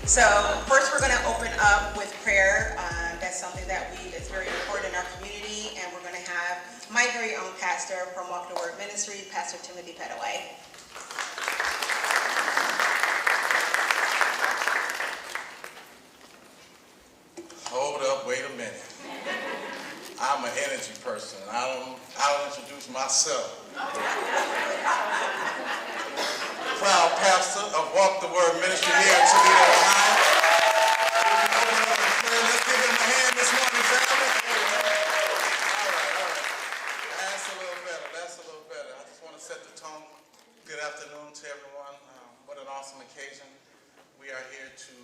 So first we're going to open up with prayer. That's something that is very important in our community, and we're going to have my very own pastor from Walk the Word Ministry, Pastor Timothy Petaway. Hold up, wait a minute. I'm an energy person. I'll introduce myself. Proud pastor of Walk the Word Ministry here in Toledo, Ohio. Let's give him a hand this morning, family. All right. That's a little better. I just want to set the tone. Good afternoon to everyone. What an awesome occasion. We are here to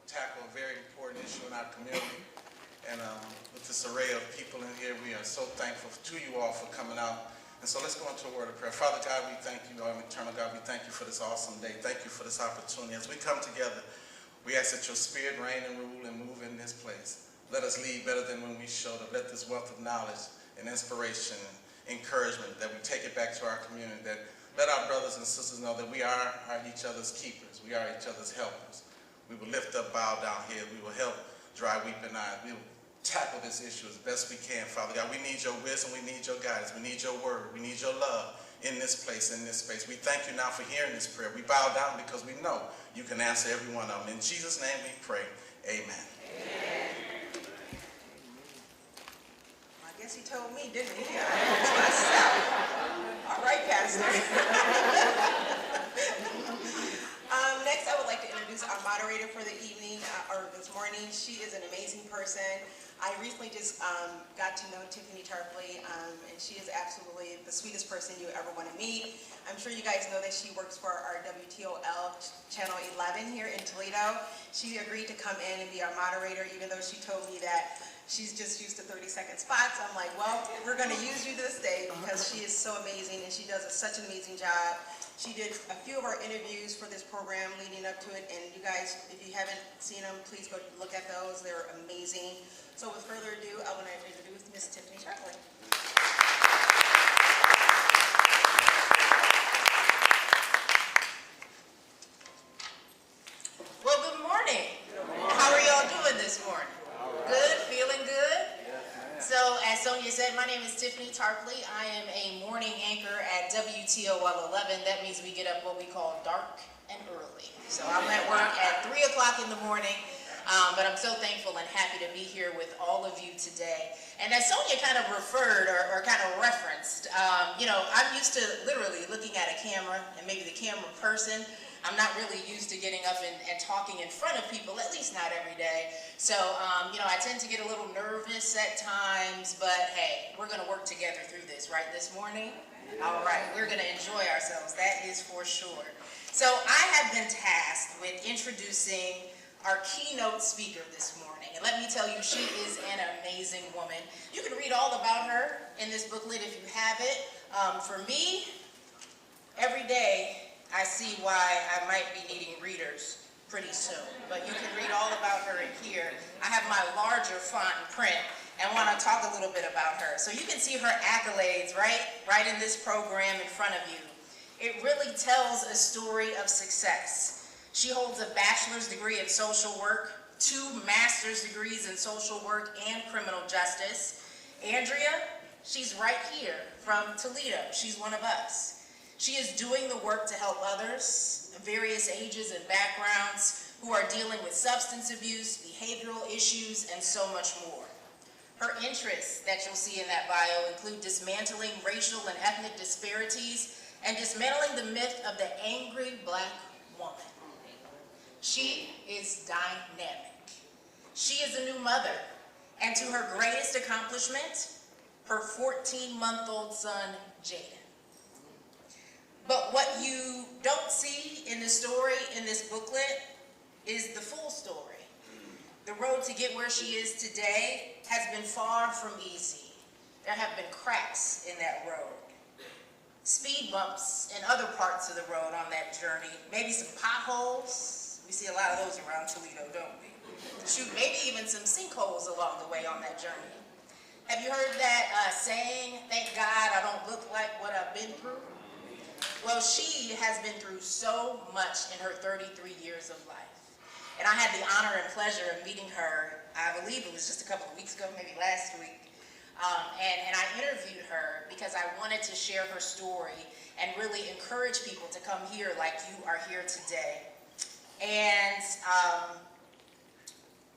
tackle a very important issue in our community. And with this array of people in here, we are so thankful to you all for coming out. And so let's go into a word of prayer. Father God, we thank you, our eternal God. We thank you for this awesome day. Thank you for this opportunity. As we come together, we ask that your spirit reign and rule and move in this place. Let us lead better than when we showed up. Let this wealth of knowledge and inspiration and encouragement, that we take it back to our community, that let our brothers and sisters know that we are each other's keepers. We are each other's helpers. We will lift up, bow down here. We will help dry weeping eyes. We will tackle this issue as best we can, Father God. We need your wisdom. We need your guidance. We need your word. We need your love in this place, in this space. We thank you now for hearing this prayer. We bow down because we know you can answer every one of them. In Jesus' name we pray. Amen. Amen. I guess he told me, didn't he? I told myself. All right, Pastor. Next, I would like to introduce our moderator for the evening, or this morning. She is an amazing person. I recently just got to know Tiffany Tarpley, and she is absolutely the sweetest person you ever want to meet. I'm sure you guys know that she works for our WTOL Channel 11 here in Toledo. She agreed to come in and be our moderator, even though she told me that she's just used to 30-second spots. I'm like, well, we're going to use you this day because she is so amazing, and she does such an amazing job. She did a few of our interviews for this program leading up to it, and you guys, if you haven't seen them, please go look at those. They're amazing. So with further ado, I want to introduce Miss Tiffany Tarpley. Well, good morning. How are y'all doing this morning? Good? Feeling good? So, as Sonia said, my name is Tiffany Tarpley. I am a morning anchor at WTOL 11. That means we get up what we call dark and early. So I'm at work at 3 o'clock in the morning, but I'm so thankful and happy to be here with all of you today. And as Sonia kind of referred or kind of referenced, I'm used to literally looking at a camera and maybe the camera person. I'm not really used to getting up and talking in front of people, at least not every day. So, I tend to get a little nervous at times, but hey, we're going to work together through this, right, this morning? All right, we're going to enjoy ourselves, that is for sure. So I have been tasked with introducing our keynote speaker this morning. And let me tell you, she is an amazing woman. You can read all about her in this booklet if you have it. For me, every day, I see why I might be needing readers pretty soon. But you can read all about her in here. I have my larger font and print and want to talk a little bit about her. So you can see her accolades right in this program in front of you. It really tells a story of success. She holds a bachelor's degree in social work, 2 master's degrees in social work and criminal justice. Andrea, she's right here from Toledo. She's one of us. She is doing the work to help others, various ages and backgrounds, who are dealing with substance abuse, behavioral issues, and so much more. Her interests that you'll see in that bio include dismantling racial and ethnic disparities and dismantling the myth of the angry Black woman. She is dynamic. She is a new mother, and to her greatest accomplishment, her 14-month-old son, Jaden. But what you don't see in the story in this booklet is the full story. The road to get where she is today has been far from easy. There have been cracks in that road, speed bumps in other parts of the road on that journey, maybe some potholes. We see a lot of those around Toledo, don't we? Shoot, maybe even some sinkholes along the way on that journey. Have you heard that saying, thank God I don't look like what I've been through? Well, she has been through so much in her 33 years of life. And I had the honor and pleasure of meeting her, I believe it was just a couple of weeks ago, maybe last week. And I interviewed her because I wanted to share her story and really encourage people to come here like you are here today. And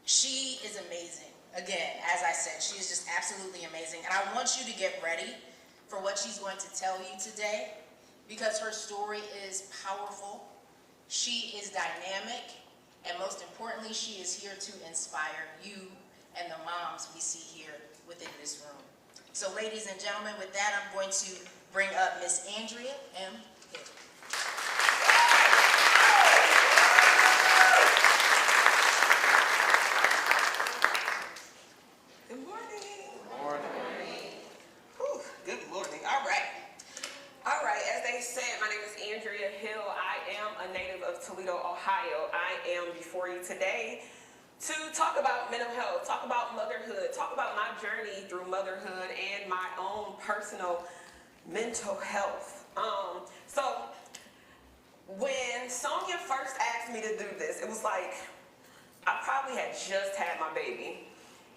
she is amazing. Again, as I said, she is just absolutely amazing. And I want you to get ready for what she's going to tell you today, because her story is powerful, she is dynamic, and most importantly, she is here to inspire you and the moms we see here within this room. So ladies and gentlemen, with that, I'm going to bring up Miss Andrea M. Hill. Good morning. Good morning. Whew, good morning. All right, as they said, my name is Andrea Hill. I am a native of Toledo, Ohio. I am before you today to talk about mental health, talk about motherhood, talk about my journey through motherhood and my own personal mental health. So when Sonia first asked me to do this, it was like I probably had just had my baby.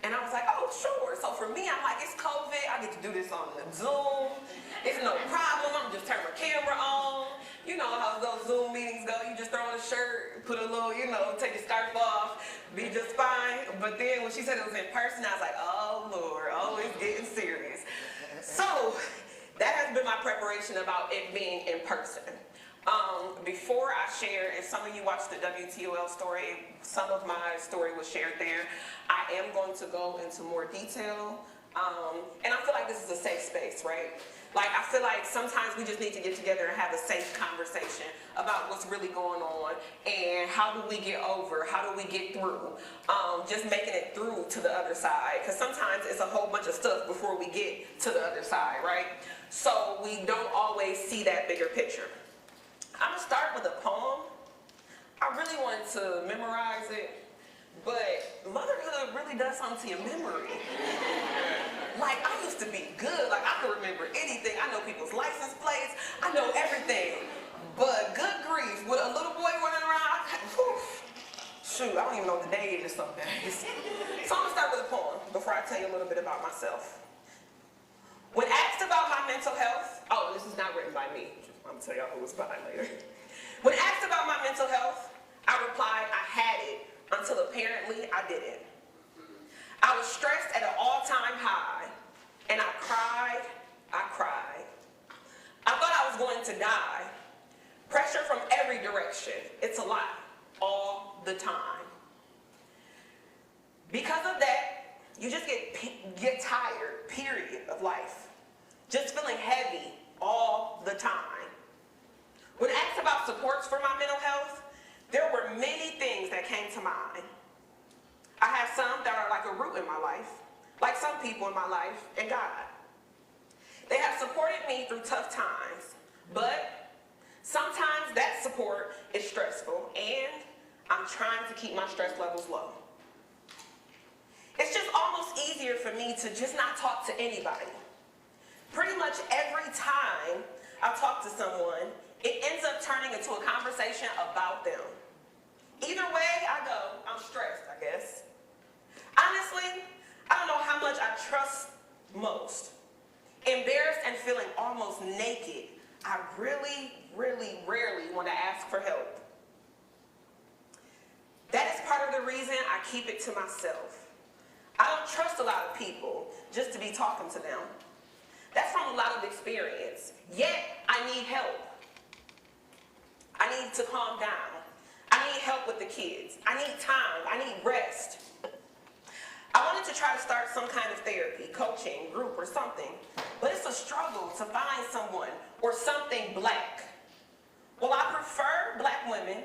And I was like, oh, sure. So for me, I'm like, it's COVID. I get to do this on the Zoom. It's no problem. I'm just turn my camera on. You know how those Zoom meetings go. You just throw on a shirt, put a little, take your scarf off, be just fine. But then when she said it was in person, I was like, oh, Lord, oh, it's getting serious. So that has been my preparation about it being in person. Before I share, and some of you watched the WTOL story, some of my story was shared there. I am going to go into more detail, and I feel like this is a safe space, right? Like, I feel like sometimes we just need to get together and have a safe conversation about what's really going on, and how do we get over, how do we get through, just making it through to the other side, because sometimes it's a whole bunch of stuff before we get to the other side, right? So we don't always see that bigger picture. I'm gonna start with a poem. I really wanted to memorize it, but motherhood really does something to your memory. Like, I used to be good. Like, I could remember anything. I know people's license plates. I know everything. But good grief, with a little boy running around, shoot, I don't even know what the day is some days. So I'm gonna start with a poem before I tell you a little bit about myself. When asked about my mental health, oh, this is not written by me. I'm gonna tell y'all who it's by later. When asked about my mental health, I replied I had it until apparently I didn't. I was stressed at an all-time high, and I cried. I thought I was going to die. Pressure from every direction. It's a lot, all the time. Because of that, you just get tired, period, of life. Just feeling heavy all the time. When asked about supports for my mental health, there were many things that came to mind. I have some that are like a root in my life, like some people in my life, and God. They have supported me through tough times, but sometimes that support is stressful, and I'm trying to keep my stress levels low. It's just almost easier for me to just not talk to anybody. Pretty much every time I talk to someone, it ends up turning into a conversation about them. Either way I go, I'm stressed, I guess. Honestly, I don't know how much I trust most. Embarrassed and feeling almost naked, I really, really rarely want to ask for help. That is part of the reason I keep it to myself. I don't trust a lot of people just to be talking to them. That's from a lot of experience. Yet, I need help. I need to calm down. I need help with the kids. I need time. I need rest. I wanted to try to start some kind of therapy, coaching, group, or something, but it's a struggle to find someone or something black. While I prefer black women,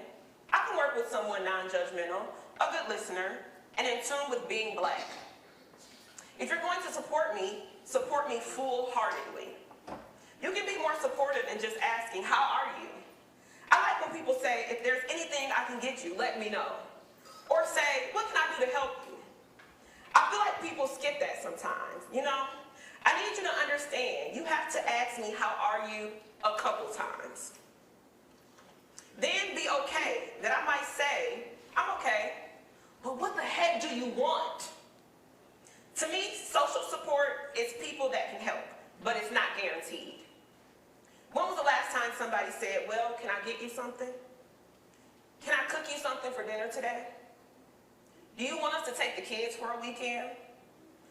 I can work with someone non-judgmental, a good listener, and in tune with being black. If you're going to support me full-heartedly. You can be more supportive than just asking, how are you? I like when people say, if there's anything I can get you, let me know. Or say, what can I do to help you? I feel like people skip that sometimes, I need you to understand, you have to ask me, how are you, a couple times. Then be okay that I might say, I'm okay. But what the heck do you want? To me, social support is people that can help, but it's not guaranteed. When was the last time somebody said, well, can I get you something? Can I cook you something for dinner today? Do you want us to take the kids for a weekend?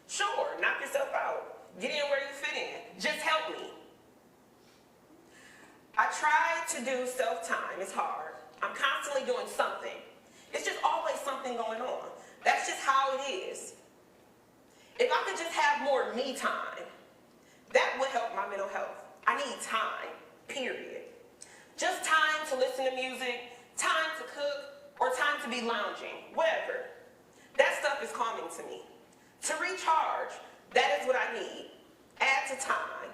Sure, knock yourself out. Get in where you fit in. Just help me. I try to do self-time. It's hard. I'm constantly doing something. It's just always something going on. That's just how it is. If I could just have more me time, that would help my mental health. I need time, period. Just time to listen to music, time to cook, or time to be lounging, whatever. That stuff is calming to me. To recharge, that is what I need. Add to time.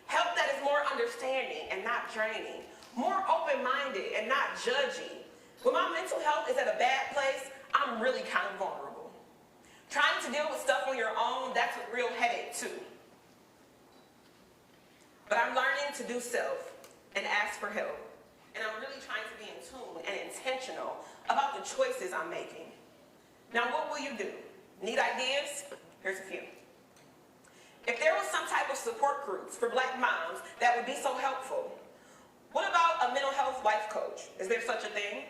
Help that is more understanding and not draining. More open-minded and not judgy. When my mental health is at a bad place, I'm really kind of vulnerable. Trying to deal with stuff on your own, that's a real headache too. But I'm learning to do self and ask for help. And I'm really trying to be in tune and intentional about the choices I'm making. Now, what will you do? Need ideas? Here's a few. If there was some type of support groups for Black moms that would be so helpful, what about a mental health life coach? Is there such a thing?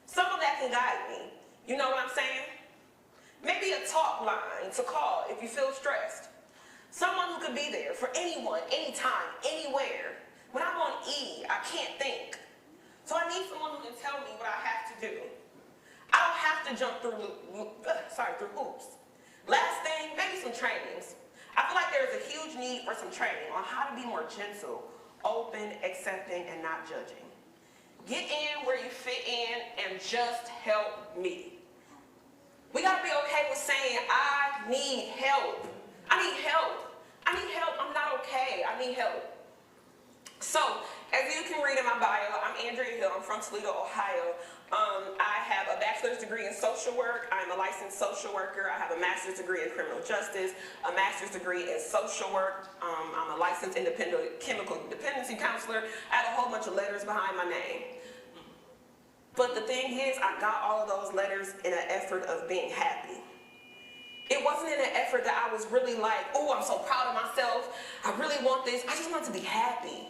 Someone that can guide me. You know what I'm saying? Maybe a talk line to call if you feel stressed. Someone who could be there for anyone, anytime, anywhere. When I'm on E, I can't think. So I need someone who can tell me what I have to do. I don't have to jump through hoops. Last thing, maybe some trainings. I feel like there's a huge need for some training on how to be more gentle, open, accepting, and not judging. Get in where you fit in and just help me. We gotta be okay with saying, I need help. I need help. I need help. I'm not okay. I need help. So, as you can read in my bio, I'm Andrea Hill. I'm from Toledo, Ohio. I have a bachelor's degree in social work. I'm a licensed social worker. I have a master's degree in criminal justice, a master's degree in social work. I'm a licensed independent chemical dependency counselor. I have a whole bunch of letters behind my name. But the thing is, I got all of those letters in an effort of being happy. It wasn't in an effort that I was really like, oh, I'm so proud of myself. I really want this. I just wanted to be happy.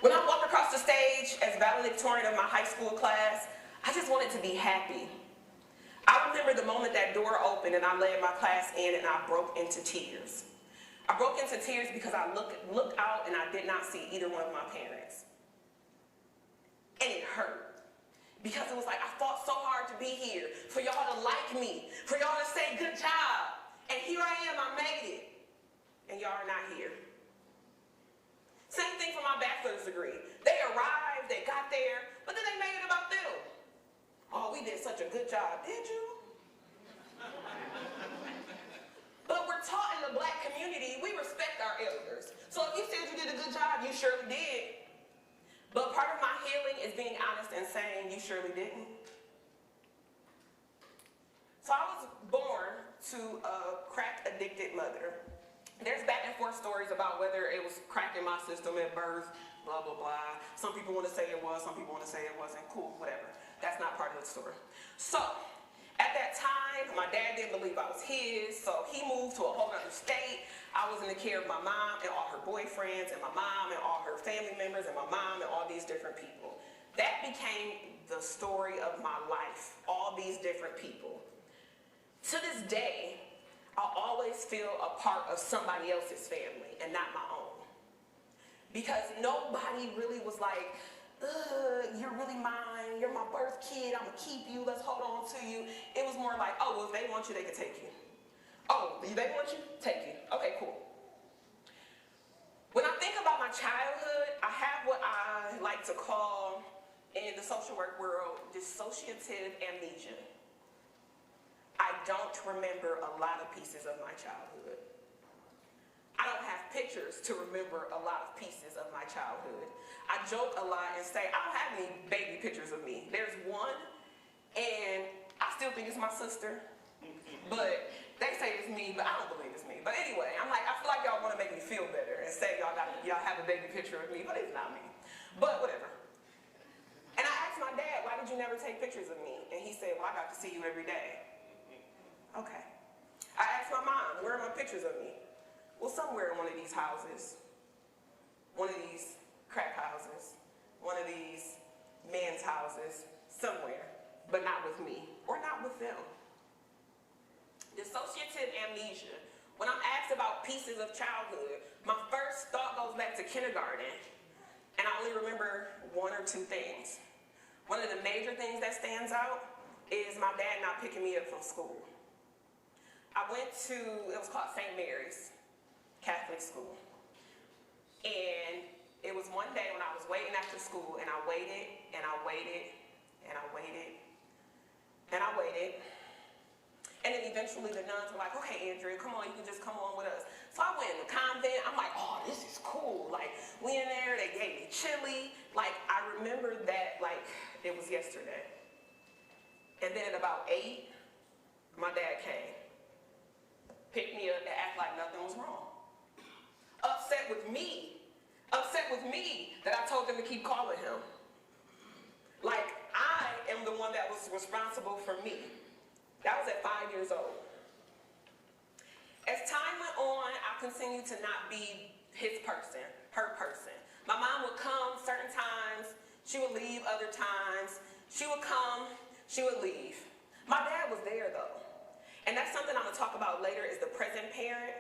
When I walked across the stage as valedictorian of my high school class, I just wanted to be happy. I remember the moment that door opened and I led my class in and I broke into tears. I broke into tears because I looked out and I did not see either one of my parents. And it hurt. Because it was like, I fought so hard to be here, for y'all to like me, for y'all to say, good job. And here I am, I made it. And y'all are not here. Same thing for my bachelor's degree. They arrived, they got there, but then they made it about them. Oh, we did such a good job, did you? But we're taught in the Black community, we respect our elders. So if you said you did a good job, you surely did. But part of my healing is being honest and saying, you surely didn't. So I was born to a crack-addicted mother. There's back and forth stories about whether it was crack in my system at birth, blah, blah, blah. Some people want to say it was, some people want to say it wasn't. Cool, whatever. That's not part of the story. So, at that time, my dad didn't believe I was his, so he moved to a whole other state. I was in the care of my mom and all her boyfriends and my mom and all her family members and my mom and all these different people. That became the story of my life, all these different people. To this day, I always feel a part of somebody else's family and not my own. Because nobody really was like, you're really mine, you're my birth kid, I'm gonna keep you, let's hold on to you. It was more like, oh, well, if they want you, they can take you. Oh, they want you? Take you. Okay, cool. When I think about my childhood, I have what I like to call, in the social work world, dissociative amnesia. I don't remember a lot of pieces of my childhood. I don't have pictures to remember a lot of pieces of my childhood. I joke a lot and say, I don't have any baby pictures of me. There's one, and I still think it's my sister, but they say it's me, but I don't believe it's me. But anyway, I'm like, I feel like y'all want to make me feel better and say y'all have a baby picture of me, but it's not me. But whatever. And I ask asked my dad, why did you never take pictures of me? And he said, well, I got to see you every day. Okay. I asked my mom, where are my pictures of me? Well, somewhere in one of these houses, one of these crack houses, one of these men's houses, somewhere, but not with me, or not with them. Dissociative amnesia. When I'm asked about pieces of childhood, my first thought goes back to kindergarten, and I only remember one or two things. One of the major things that stands out is my dad not picking me up from school. I went to, it was called St. Mary's Catholic School. And it was one day when I was waiting after school, and I waited, and I waited, and I waited, and I waited. And then eventually the nuns were like, okay, Andrea, come on, you can just come on with us. So I went in the convent. I'm like, oh, this is cool. Like, we in there, they gave me chili. Like, I remember that like it was yesterday. And then at about 8, my dad came, picked me up, and acted like nothing was wrong. Upset with me that I told them to keep calling him. Like, I am the one that was responsible for me. That was at 5 years old. As time went on, I continued to not be his person, her person. My mom would come certain times, she would leave other times. She would come, she would leave. My dad was there though. And that's something I'm gonna talk about later, is the present parent.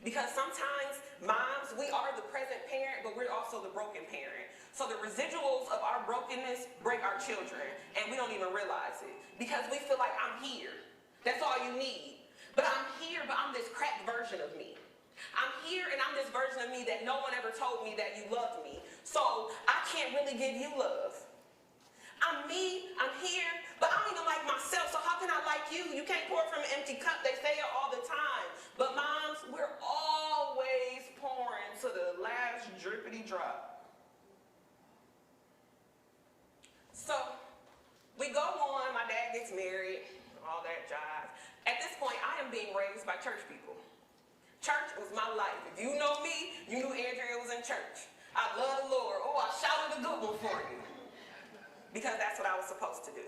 Because sometimes moms, we are the present parent, but we're also the broken parent. So the residuals of our brokenness break our children, and we don't even realize it. Because we feel like I'm here. That's all you need. But I'm here, but I'm this cracked version of me. I'm here and I'm this version of me that no one ever told me that you loved me. So I can't really give you love. I'm me, I'm here, but I don't even like myself, so how can I like you? You can't pour from an empty cup. They say it all the time. But moms, we're always pouring to the last drippity drop. So we go on, my dad gets married, all that jive. At this point, I am being raised by church people. Church was my life. If you know me, you knew Andrea was in church. I love the Lord. Oh, I shouted a good one for you. Because that's what I was supposed to do.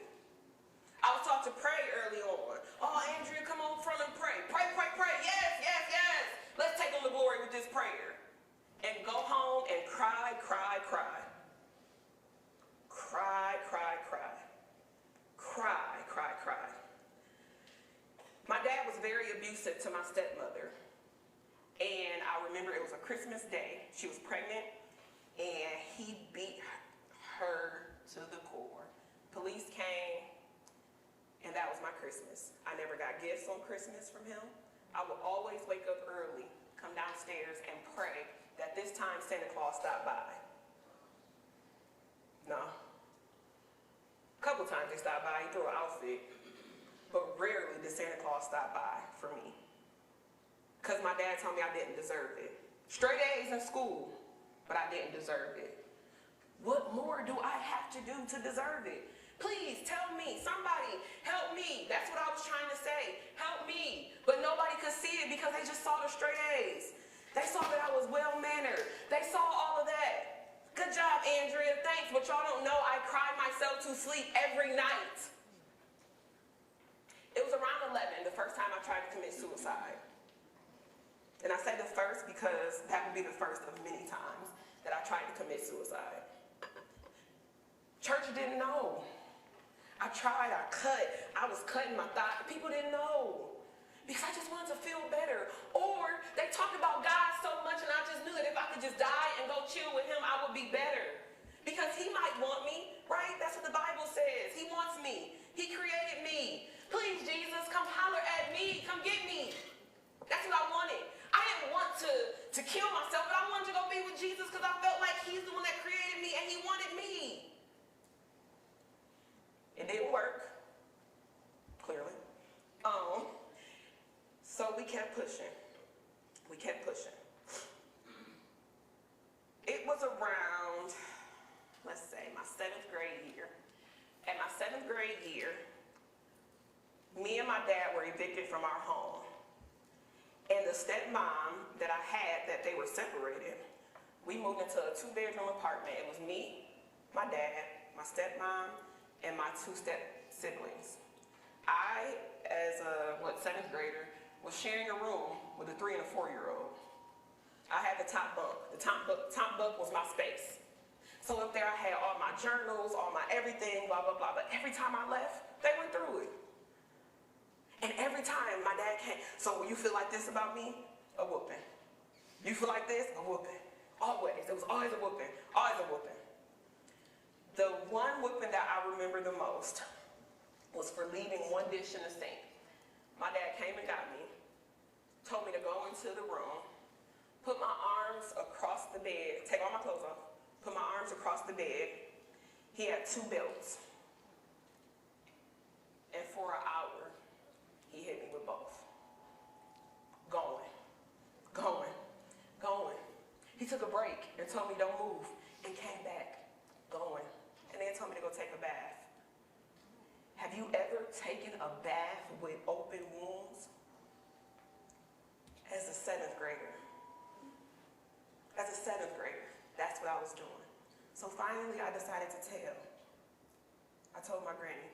I was taught to pray early on. Oh, Andrea, come on front and pray. Pray, pray, pray. Yes, yes, yes. Let's take on the glory with this prayer. And go home and cry, cry, cry. Cry, cry, cry. Cry, cry, cry. My dad was very abusive to my stepmother. And I remember it was a Christmas day. She was pregnant, and he beat her to the core. Police came, and that was my Christmas. I never got gifts on Christmas from him. I would always wake up early, come downstairs, and pray that this time Santa Claus stopped by. No. A couple times they stopped by, he threw an outfit, but rarely did Santa Claus stop by for me. Because my dad told me I didn't deserve it. Straight A's in school, but I didn't deserve it. What more do I have to do to deserve it? Please tell me, somebody help me. That's what I was trying to say. Help me. But nobody could see it because they just saw the straight A's. They saw that I was well-mannered. They saw all of that. Good job, Andrea. Thanks. But y'all don't know I cried myself to sleep every night. It was around 11, the first time I tried to commit suicide. And I say the first because that would be the first of many times that I tried to commit suicide. Church didn't know. I tried, I cut, I was cutting my thigh. People didn't know because I just wanted to feel better. Or they talked about God so much and I just knew that if I could just die and go chill with him, I would be better. Because he might want me, right? That's what the Bible says. He wants me. He created me. Please, Jesus, come holler at me. Come get me. That's what I wanted. I didn't want to kill myself, but I wanted to go be with Jesus because I felt like he's the one that created me and he wanted me. It didn't work, clearly. So we kept pushing. We kept pushing. It was around, let's say, my 7th grade year. At my 7th grade year, me and my dad were evicted from our home. And the stepmom that I had, that they were separated, we moved into a 2-bedroom apartment. It was me, my dad, my stepmom, and my 2 step siblings. I, as a 7th grader, was sharing a room with a 3 and a 4-year-old. I had the top bunk. The top bunk was my space. So up there I had all my journals, all my everything, blah, blah, blah. But every time I left, they went through it. And every time my dad came, so you feel like this about me? A whooping. You feel like this? A whooping. Always. It was always a whooping. Always a whooping. The one whooping that I remember the most was for leaving one dish in the sink. My dad came and got me, told me to go into the room, put my arms across the bed, take all my clothes off, put my arms across the bed. He had 2 belts. And for an hour, he hit me with both. Going, going, going. He took a break and told me don't move and came back, going. And then told me to go take a bath. Have you ever taken a bath with open wounds? As a 7th grader. As a 7th grader, that's what I was doing. So finally I decided to tell. I told my granny.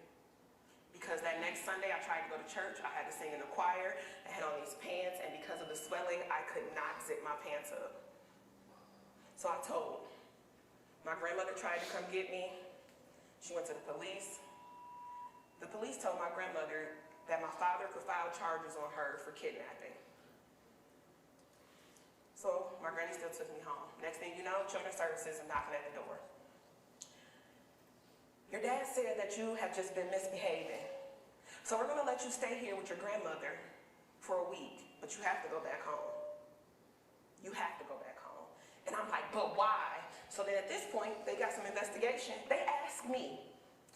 Because that next Sunday I tried to go to church, I had to sing in the choir, I had on these pants, and because of the swelling, I could not zip my pants up. So I told. My grandmother tried to come get me. She went to the police. The police told my grandmother that my father could file charges on her for kidnapping. So my granny still took me home. Next thing you know, Children's Services are knocking at the door. Your dad said that you have just been misbehaving. So we're gonna let you stay here with your grandmother for a week, but you have to go back home. You have to go back home. And I'm like, but why? So then at this point, they got some investigation. They asked me,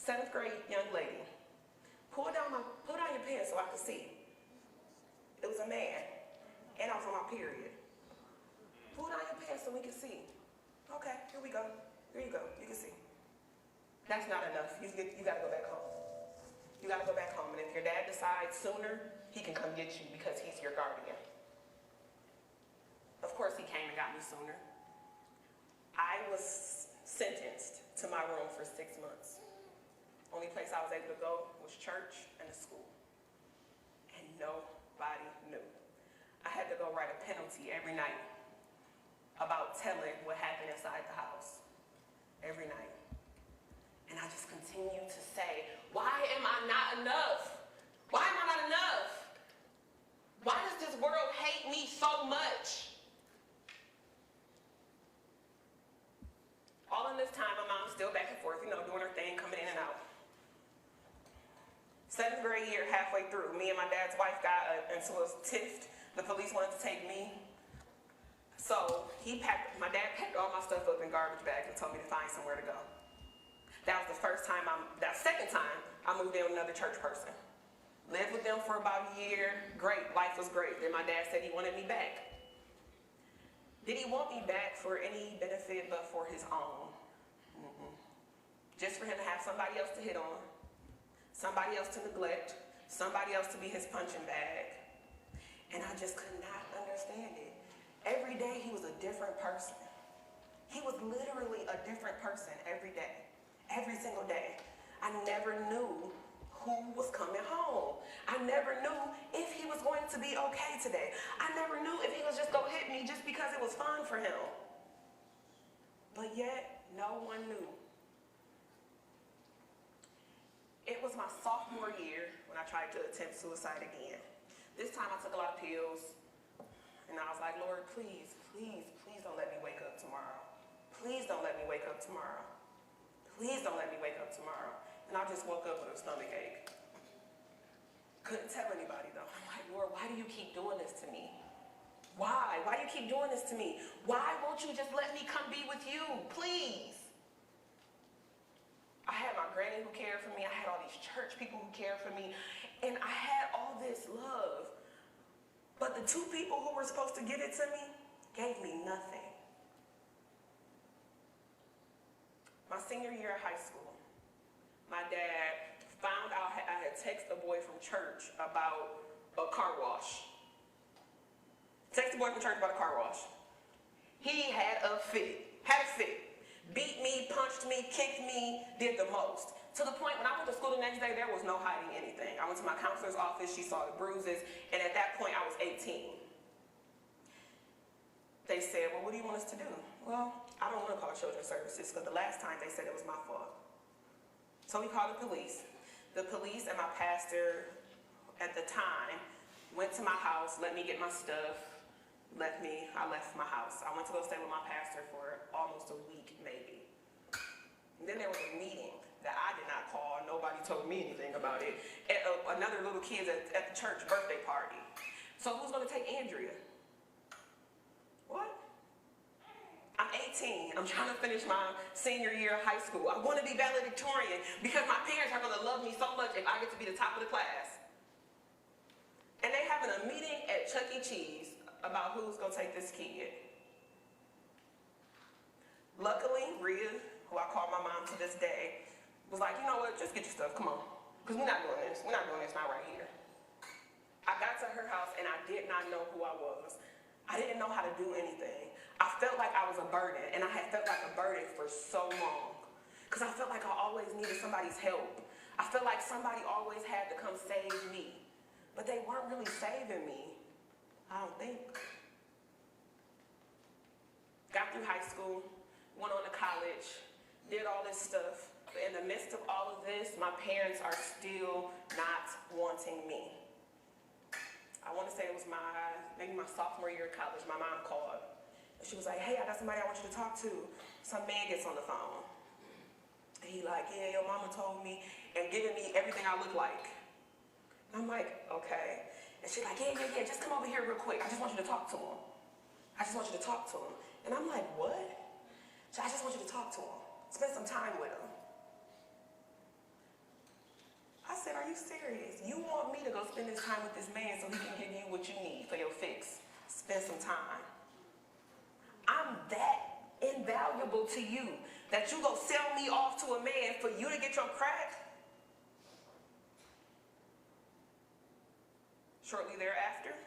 7th grade young lady, pull down your pants so I can see. It was a man, and I was on my period. Pull down your pants so we can see. Okay, here we go. Here you go, you can see. That's not enough. You gotta go back home. You gotta go back home, and if your dad decides sooner, he can come get you because he's your guardian. Of course he came and got me sooner. I was sentenced to my room for 6 months. Only place I was able to go was church and the school. And nobody knew. I had to go write a penalty every night about telling what happened inside the house. Every night. And I just continued to say, why am I not enough? Why am I not enough? Why does this world hate me so much? All in this time, my mom's still back and forth, doing her thing, coming in and out. 7th grade year, halfway through, me and my dad's wife got into a tiff. The police wanted to take me. So my dad packed all my stuff up in garbage bags and told me to find somewhere to go. That was the second time I moved in with another church person. Lived with them for about a year. Great, life was great. Then my dad said he wanted me back. Did he want me back for any benefit but for his own? Just for him to have somebody else to hit on, somebody else to neglect, somebody else to be his punching bag. And I just could not understand it. Every day he was a different person. He was literally a different person every day. Every single day. I never knew who was coming home. I never knew if he was going to be okay today. I never knew if he was just gonna hit me just because it was fun for him. But yet, no one knew. It was my sophomore year when I tried to attempt suicide again. This time I took a lot of pills, and I was like, Lord, please, please, please don't let me wake up tomorrow. Please don't let me wake up tomorrow. Please don't let me wake up tomorrow. And I just woke up with a stomach ache. Couldn't tell anybody though. I'm like, Lord, why do you keep doing this to me? Why? Why do you keep doing this to me? Why won't you just let me come be with you? Please. I had my granny who cared for me. I had all these church people who cared for me. And I had all this love. But the 2 people who were supposed to give it to me gave me nothing. My senior year of high school, my dad found out I had texted a boy from church about a car wash. Texted a boy from church about a car wash. He had a fit. Beat me, punched me, kicked me, did the most. To the point when I went to school the next day, there was no hiding anything. I went to my counselor's office, she saw the bruises, and at that point I was 18. They said, well, what do you want us to do? Well, I don't want to call children's services because the last time they said it was my fault. So we called the police. The police and my pastor at the time went to my house, let me get my stuff, I left my house. I went to go stay with my pastor for almost a week, maybe. And then there was a meeting that I did not call, nobody told me anything about it, at another little kid's at the church birthday party. So who's gonna take Andrea? What? I'm 18, I'm trying to finish my senior year of high school. I wanna be valedictorian because my parents are gonna love me so much if I get to be the top of the class. And they having a meeting at Chuck E. Cheese about who's gonna take this kid. Luckily, Rhea, who I call my mom to this day, was like, you know what, just get your stuff, come on. Because we're not doing this, not right here. I got to her house and I did not know who I was. I didn't know how to do anything. I felt like I was a burden, and I had felt like a burden for so long. Because I felt like I always needed somebody's help. I felt like somebody always had to come save me. But they weren't really saving me, I don't think. Got through high school, went on to college, did all this stuff. But in the midst of all of this, my parents are still not wanting me. I want to say it was maybe my sophomore year of college, my mom called. And she was like, hey, I got somebody I want you to talk to. Some man gets on the phone. And he like, yeah, your mama told me, and giving me everything I look like. And I'm like, okay. And she's like, yeah, just come over here real quick. I just want you to talk to him. I just want you to talk to him. And I'm like, what? I just want you to talk to him. Spend some time with him. I said, are you serious? You want me to go spend this time with this man so he can give you what you need for your fix? Spend some time. I'm that invaluable to you that you go sell me off to a man for you to get your crack? Shortly thereafter,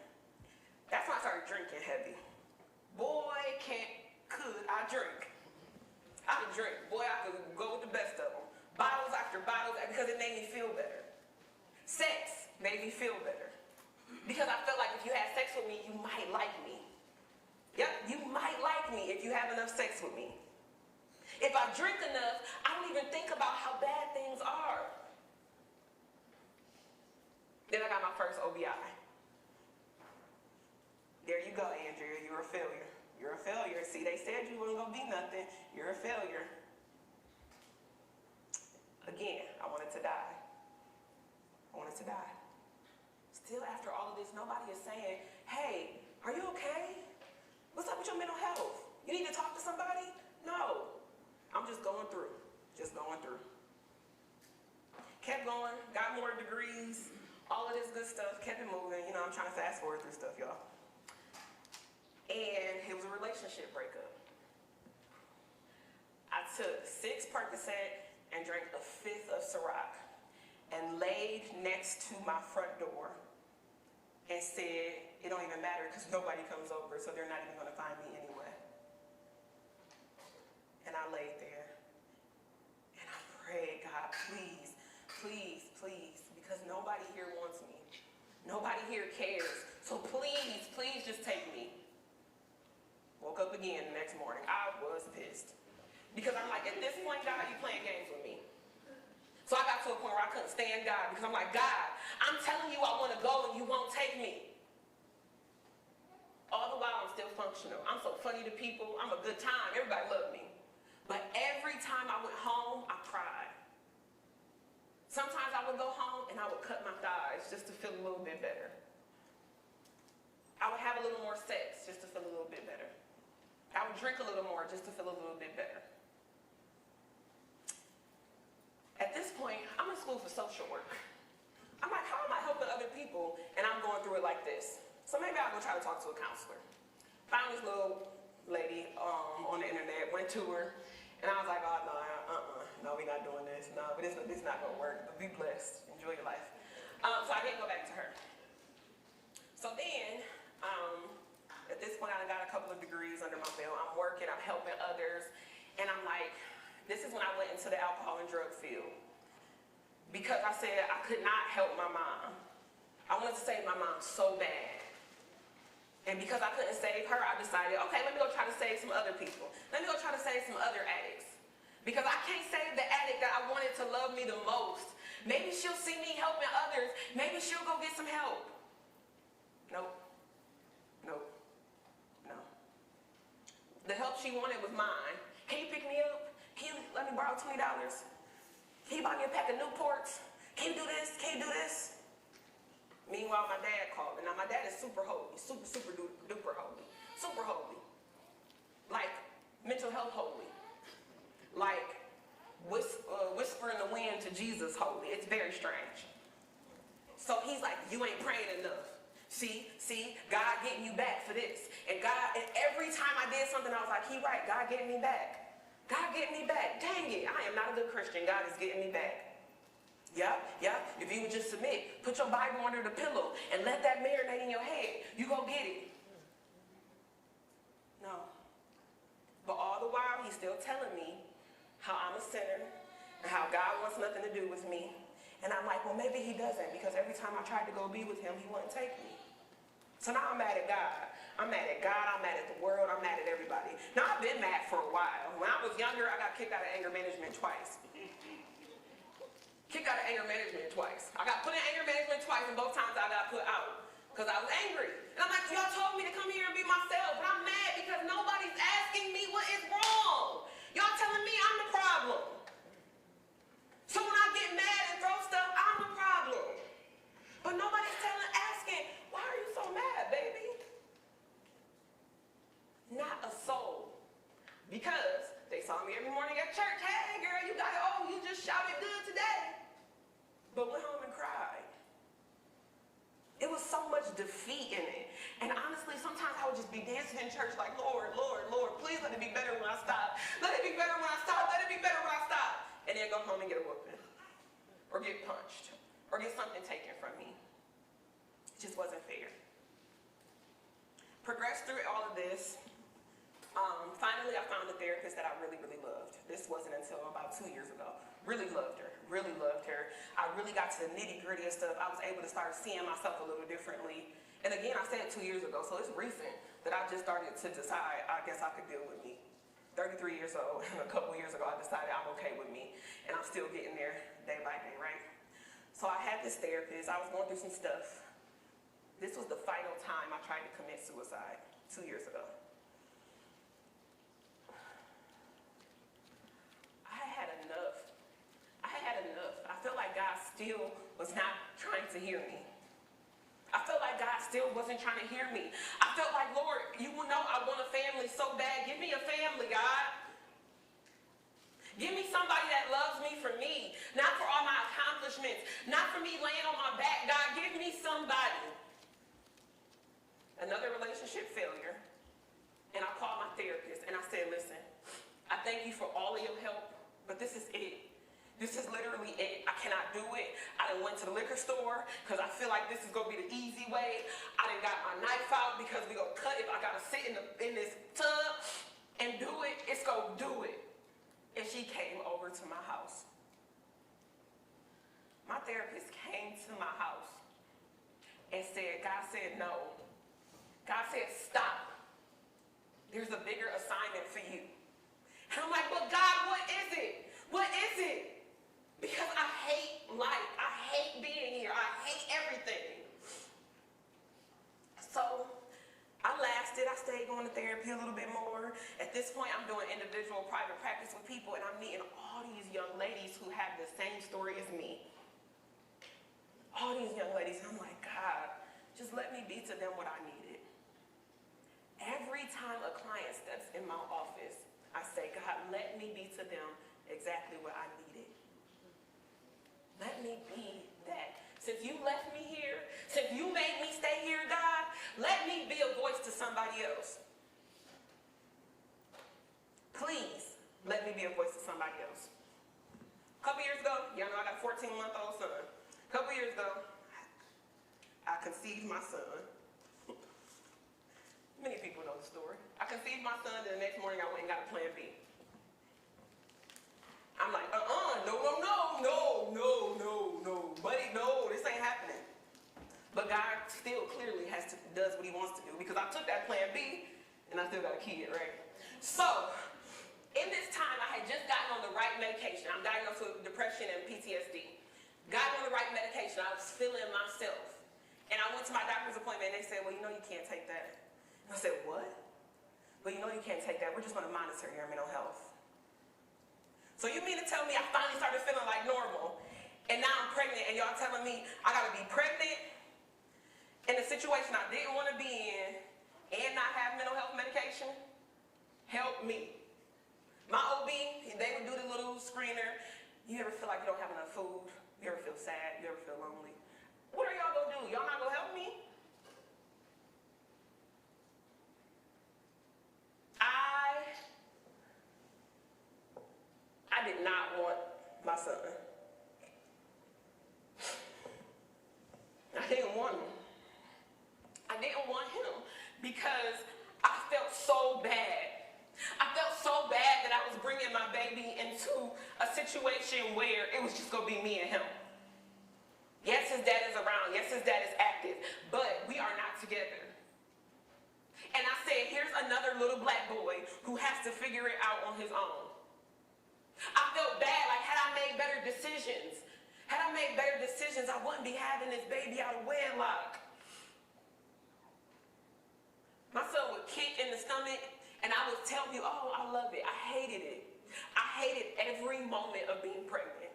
that's when I started drinking heavy. Boy, could I drink. I could drink. Boy, I could go with the best of them. Bottles after bottles, because it made me feel better. Sex made me feel better. Because I felt like if you had sex with me, you might like me. Yep, you might like me if you have enough sex with me. If I drink enough, I don't even think about how bad things are. Then I got my first OBI. There you go, Andrea, you're a failure. You're a failure. See, they said you weren't gonna be nothing. You're a failure. Again, I wanted to die. I wanted to die. Still after all of this, nobody is saying, hey, are you okay? What's up with your mental health? You need to talk to somebody? No. I'm just going through. Just going through. Kept going, got more degrees, all of this good stuff, kept it moving. You know, I'm trying to fast forward through stuff, y'all. And it was a relationship breakup. I took 6 Percocet and drank a 5th of Ciroc and laid next to my front door and said, it don't even matter because nobody comes over, so they're not even gonna find me anyway. And I laid there and I prayed, God, please, please, please, because nobody here wants me. Nobody here cares. So please, please just take me. Woke up again the next morning. I was pissed. Because I'm like, at this point, God, you playing games with me. So I got to a point where I couldn't stand God because I'm like, God, I'm telling you I want to go and you won't take me. All the while I'm still functional. I'm so funny to people. I'm a good time. Everybody loved me. But every time I went home, I cried. Sometimes I would go home and I would cut my thighs just to feel a little bit better. I would have a little more sex just to feel a little bit better. I would drink a little more just to feel a little bit better. At this point, I'm in school for social work. I'm like, how am I helping other people and I'm going through it like this? So maybe I'll go try to talk to a counselor. Found this little lady on the internet, went to her, and I was like, oh, no, we're not doing this. No, but it's not gonna work. But be blessed, enjoy your life. So I didn't go back to her. So then, at this point, I got a couple of degrees under my belt. I'm working, I'm helping others, and I'm like, this is when I went into the alcohol and drug field. because I said I could not help my mom. I wanted to save my mom so bad. And because I couldn't save her, I decided, okay, let me go try to save some other people. Let me go try to save some other addicts. Because I can't save the addict that I wanted to love me the most. Maybe she'll see me helping others. Maybe she'll go get some help. Nope. Nope. No. The help she wanted was mine. Can you pick me up? Can you let me borrow $20? Can you buy me a pack of Newports? Can you do this? Can you do this? Meanwhile, my dad called. And now my dad is super holy. Super duper holy. Super holy. Like mental health holy. Like whisper in the wind to Jesus holy. It's very strange. So he's like, you ain't praying enough. See, God getting you back for this. And every time I did something, I was like, he right, God getting me back. God getting me back. Dang it, I am not a good Christian. God is getting me back. Yeah. If you would just submit, put your Bible under the pillow and let that marinate in your head, you go get it. No. But all the while, he's still telling me how I'm a sinner and how God wants nothing to do with me. And I'm like, well, maybe he doesn't, because every time I tried to go be with him, he wouldn't take me. So now I'm mad at God. I'm mad at God, I'm mad at the world, I'm mad at everybody. Now, I've been mad for a while. When I was younger, I got kicked out of anger management twice. Kicked out of anger management twice. I got put in anger management twice, and both times I got put out because I was angry. And I'm like, y'all told me to come here and be myself, but I'm mad because nobody's asking me what is wrong. Y'all telling me I'm the problem. So when I get mad and throw stuff, I'm the problem. But nobody's asking, why are you so mad, baby? Not a soul. Because they saw me every morning at church. Hey, girl, you got it. Oh, you just shouted good today. But went home and cried. It was so much defeat in it. And honestly, sometimes I would just be dancing in church like, Lord, Lord, Lord, please let it be better when I stop. Let it be better when I stop. Let it be better when I stop. And then go home and get a whooping. Or get punched. Or get something taken from me. It just wasn't fair. Progressed through all of this. Finally, I found a therapist that I really, really loved. This wasn't until about 2 years ago. Really loved her. Really loved her. I really got to the nitty-gritty of stuff. I was able to start seeing myself a little differently. And again, I said 2 years ago, so it's recent that I just started to decide, I guess I could deal with me. 33 years old, and a couple years ago, I decided I'm okay with me. And I'm still getting there day by day, right? So I had this therapist. I was going through some stuff. This was the final time I tried to commit suicide 2 years ago. I felt like God still was not trying to hear me. I felt like God still wasn't trying to hear me. I felt like, Lord, you will know I want a family so bad. Give me a family, God. Give me somebody that loves me for me, not for all my accomplishments, not for me laying on my back. God, give me somebody. Another relationship failure. And I called my therapist and I said, listen, I thank you for all of your help, but this is it. This is literally it. I cannot do it. I done went to the liquor store because I feel like this is going to be the easy way. I done got my knife out because we going to cut it. I got to sit in this tub and do it. It's going to do it. And she came over to my house. My therapist came to my house and said, God said no. God said stop. There's a bigger assignment for you. And I'm like, but God, what is it? What is it? Because I hate life. I hate being here. I hate everything. So I lasted. I stayed going to therapy a little bit more. At this point, I'm doing individual private practice with people, and I'm meeting all these young ladies who have the same story as me. All these young ladies. I'm like, God, just let me be to them what I needed. Every time a client steps in my office, I say, God, let me be to them exactly what I needed. Let me be that. Since you left me here, since you made me stay here, God, let me be a voice to somebody else. Please, let me be a voice to somebody else. A couple years ago, y'all know I got a 14-month-old son. A couple years ago, I conceived my son. Many people know the story. I conceived my son, and the next morning I went and got a plan B. I'm like, no. still clearly does what he wants to do, because I took that plan B and I still got a kid, right? So, in this time, I had just gotten on the right medication. I'm diagnosed with depression and PTSD. Got on the right medication. I was feeling myself. And I went to my doctor's appointment and they said, well, you know you can't take that. And I said, what? Well, you know you can't take that. We're just going to monitor your mental health. So you mean to tell me I finally started feeling like normal, and now I'm pregnant, and y'all telling me I got to be pregnant in a situation I didn't want to be in and not have mental health medication? Help me. My OB, they would do the little screener. You ever feel like you don't have enough food? You ever feel sad? You ever feel lonely? What are y'all gonna do? Y'all not gonna help me? I did not want my son. I didn't want him. I didn't want him because I felt so bad. I felt so bad that I was bringing my baby into a situation where it was just gonna be me and him. Yes, his dad is around. Yes, his dad is active, but we are not together. And I said, here's another little black boy who has to figure it out on his own. I felt bad, like had I made better decisions, I wouldn't be having this baby out of wedlock. My son would kick in the stomach, and I would tell you, oh, I love it. I hated it. I hated every moment of being pregnant.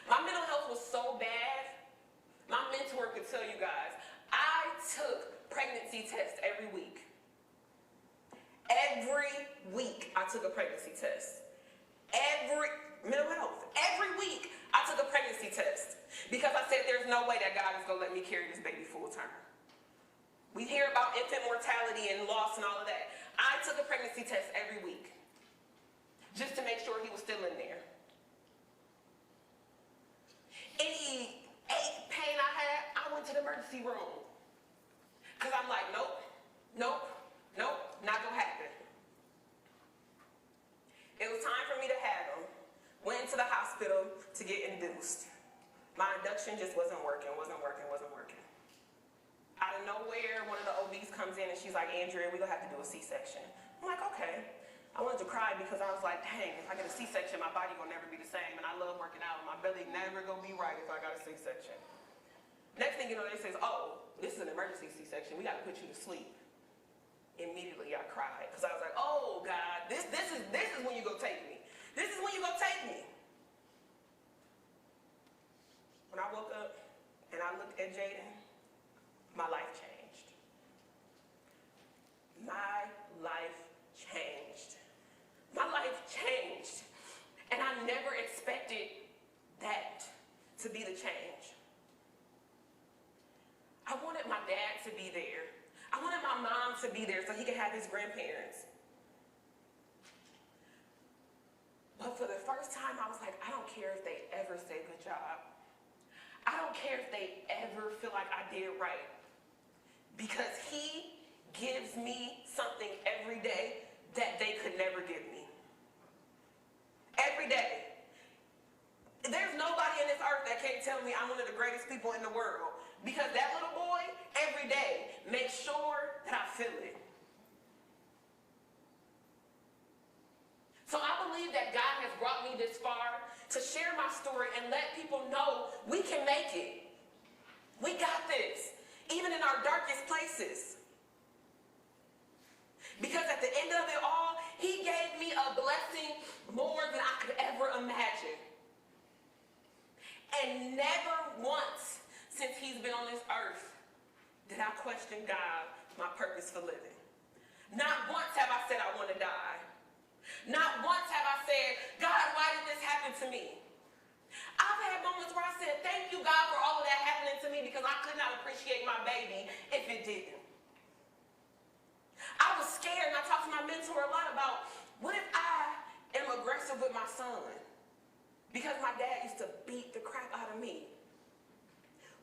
My mental health was so bad, my mentor could tell you guys, I took pregnancy tests every week. Every week I took a pregnancy test. Mental health. Every week I took a pregnancy test because I said there's no way that God is going to let me carry this baby full term. We hear about infant mortality and loss and all of that. I took a pregnancy test every week just to make sure he was still in there. Any ache, pain I had, I went to the emergency room. Because I'm like, nope, not going to happen. It was time for me to have him. Went into the hospital to get induced. My induction just wasn't working. Out of nowhere, one of the OBs comes in and she's like, Andrea, we're going to have to do a C-section. I'm like, okay. I wanted to cry because I was like, dang, if I get a C-section, my body will never be the same. And I love working out. My belly never going to be right if I got a C-section. Next thing you know, they says, oh, this is an emergency C-section. We got to put you to sleep. Immediately, I cried because I was like, oh, God, this is when you go take me. This is when you go take me. When I woke up and I looked at Jaden, my life changed. My life changed. My life changed. And I never expected that to be the change. I wanted my dad to be there. I wanted my mom to be there so he could have his grandparents. But for the first time, I was like, I don't care if they ever say good job. I don't care if they ever feel like I did right. Because he gives me something every day that they could never give me. Every day. There's nobody in this earth that can't tell me I'm one of the greatest people in the world. Because that little boy, every day, makes sure that I feel it. So I believe that God has brought me this far to share my story and let people know we can make it. We got this, even in our darkest places. Because at the end of it all, he gave me a blessing more than I could ever imagine. And never once since he's been on this earth did I question God, my purpose for living. Not once have I said I want to die. Not once have I said, God, why did this happen to me? I've had moments where I said, thank you, God, for all of that happening to me because I could not appreciate my baby if it didn't. I was scared, and I talked to my mentor a lot about, what if I am aggressive with my son? Because my dad used to beat the crap out of me.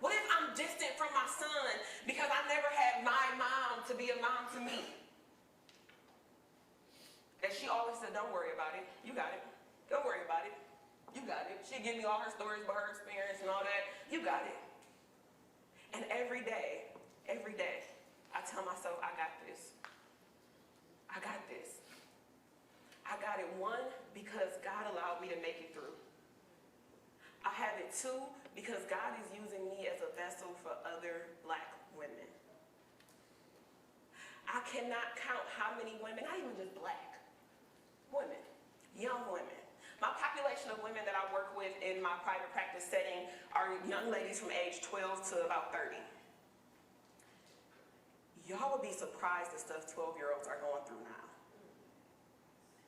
What if I'm distant from my son because I never had my mom to be a mom to me? And she always said, don't worry about it. You got it. Don't worry about it. You got it. She'd give me all her stories about her experience and all that. You got it. And every day, I tell myself, I got this. I got this. I got it, one, because God allowed me to make it through. I have it, two, because God is using me as a vessel for other Black women. I cannot count how many women, not even just Black women, young women. My population of women that I work with in my private practice setting are young ladies from age 12 to about 30. Y'all would be surprised the stuff 12-year-olds are going through now.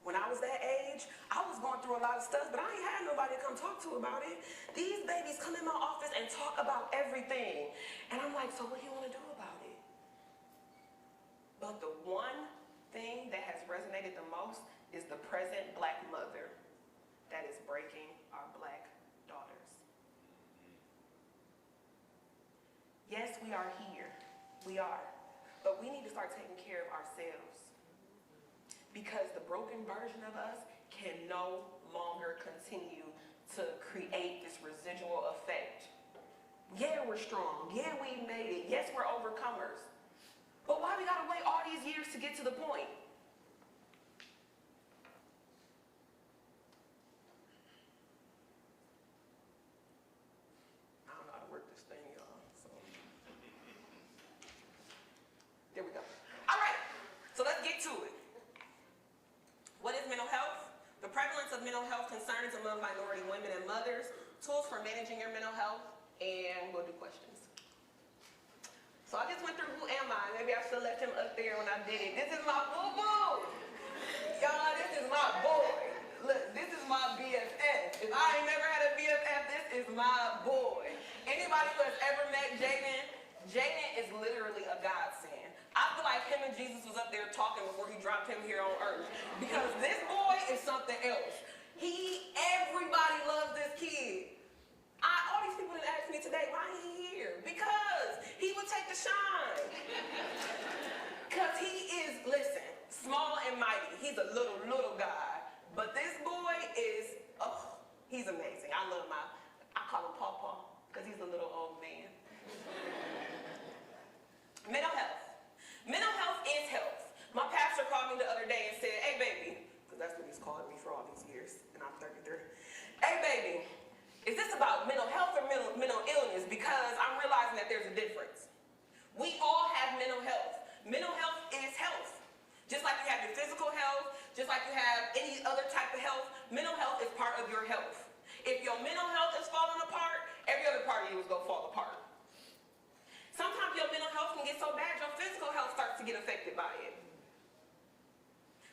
When I was that age, I was going through a lot of stuff, but I ain't had nobody to come talk to about it. These babies come in my office and talk about everything. And I'm like, so what do you want to do about it? But the one thing that has resonated the most is the present Black mother that is breaking our Black daughters. Yes, we are here. We are. But we need to start taking care of ourselves. Because the broken version of us can no longer continue to create this residual effect. Yeah, we're strong. Yeah, we made it. Yes, we're overcomers. But why we gotta wait all these years to get to the point? I don't know how to work this thing, y'all. So. There we go. All right, so let's get to it. What is mental health? The prevalence of mental health concerns among minority women and mothers, tools for managing your mental health, and we'll do questions. So I just went through who am I? Maybe I should have left him up there when I did it. This is my boo-boo. Y'all, this is my boy. Look, this is my BFF. If I ain't never had a BFF, this is my boy. Anybody who has ever met Jaden, Jaden is literally a godsend. I feel like him and Jesus was up there talking before he dropped him here on earth. Because this boy is something else. Everybody loves this kid. All these people that asked me today, why he here? Because he would take the shine. Because he is, listen, small and mighty. He's a little guy. But this boy is, oh, he's amazing. I call him Paw, because he's a little old man. Mental health. Mental health is health. My pastor called me the other day and said, hey baby, because that's what he's called me for all these years, and I'm 33. Hey baby, is this about mental health or mental illness? Because I'm realizing that there's a difference. We all have mental health. Mental health is health. Just like you have your physical health, just like you have any other type of health, mental health is part of your health. If your mental health is falling apart, every other part of you is going to fall apart. Sometimes your mental health can get so bad, your physical health starts to get affected by it.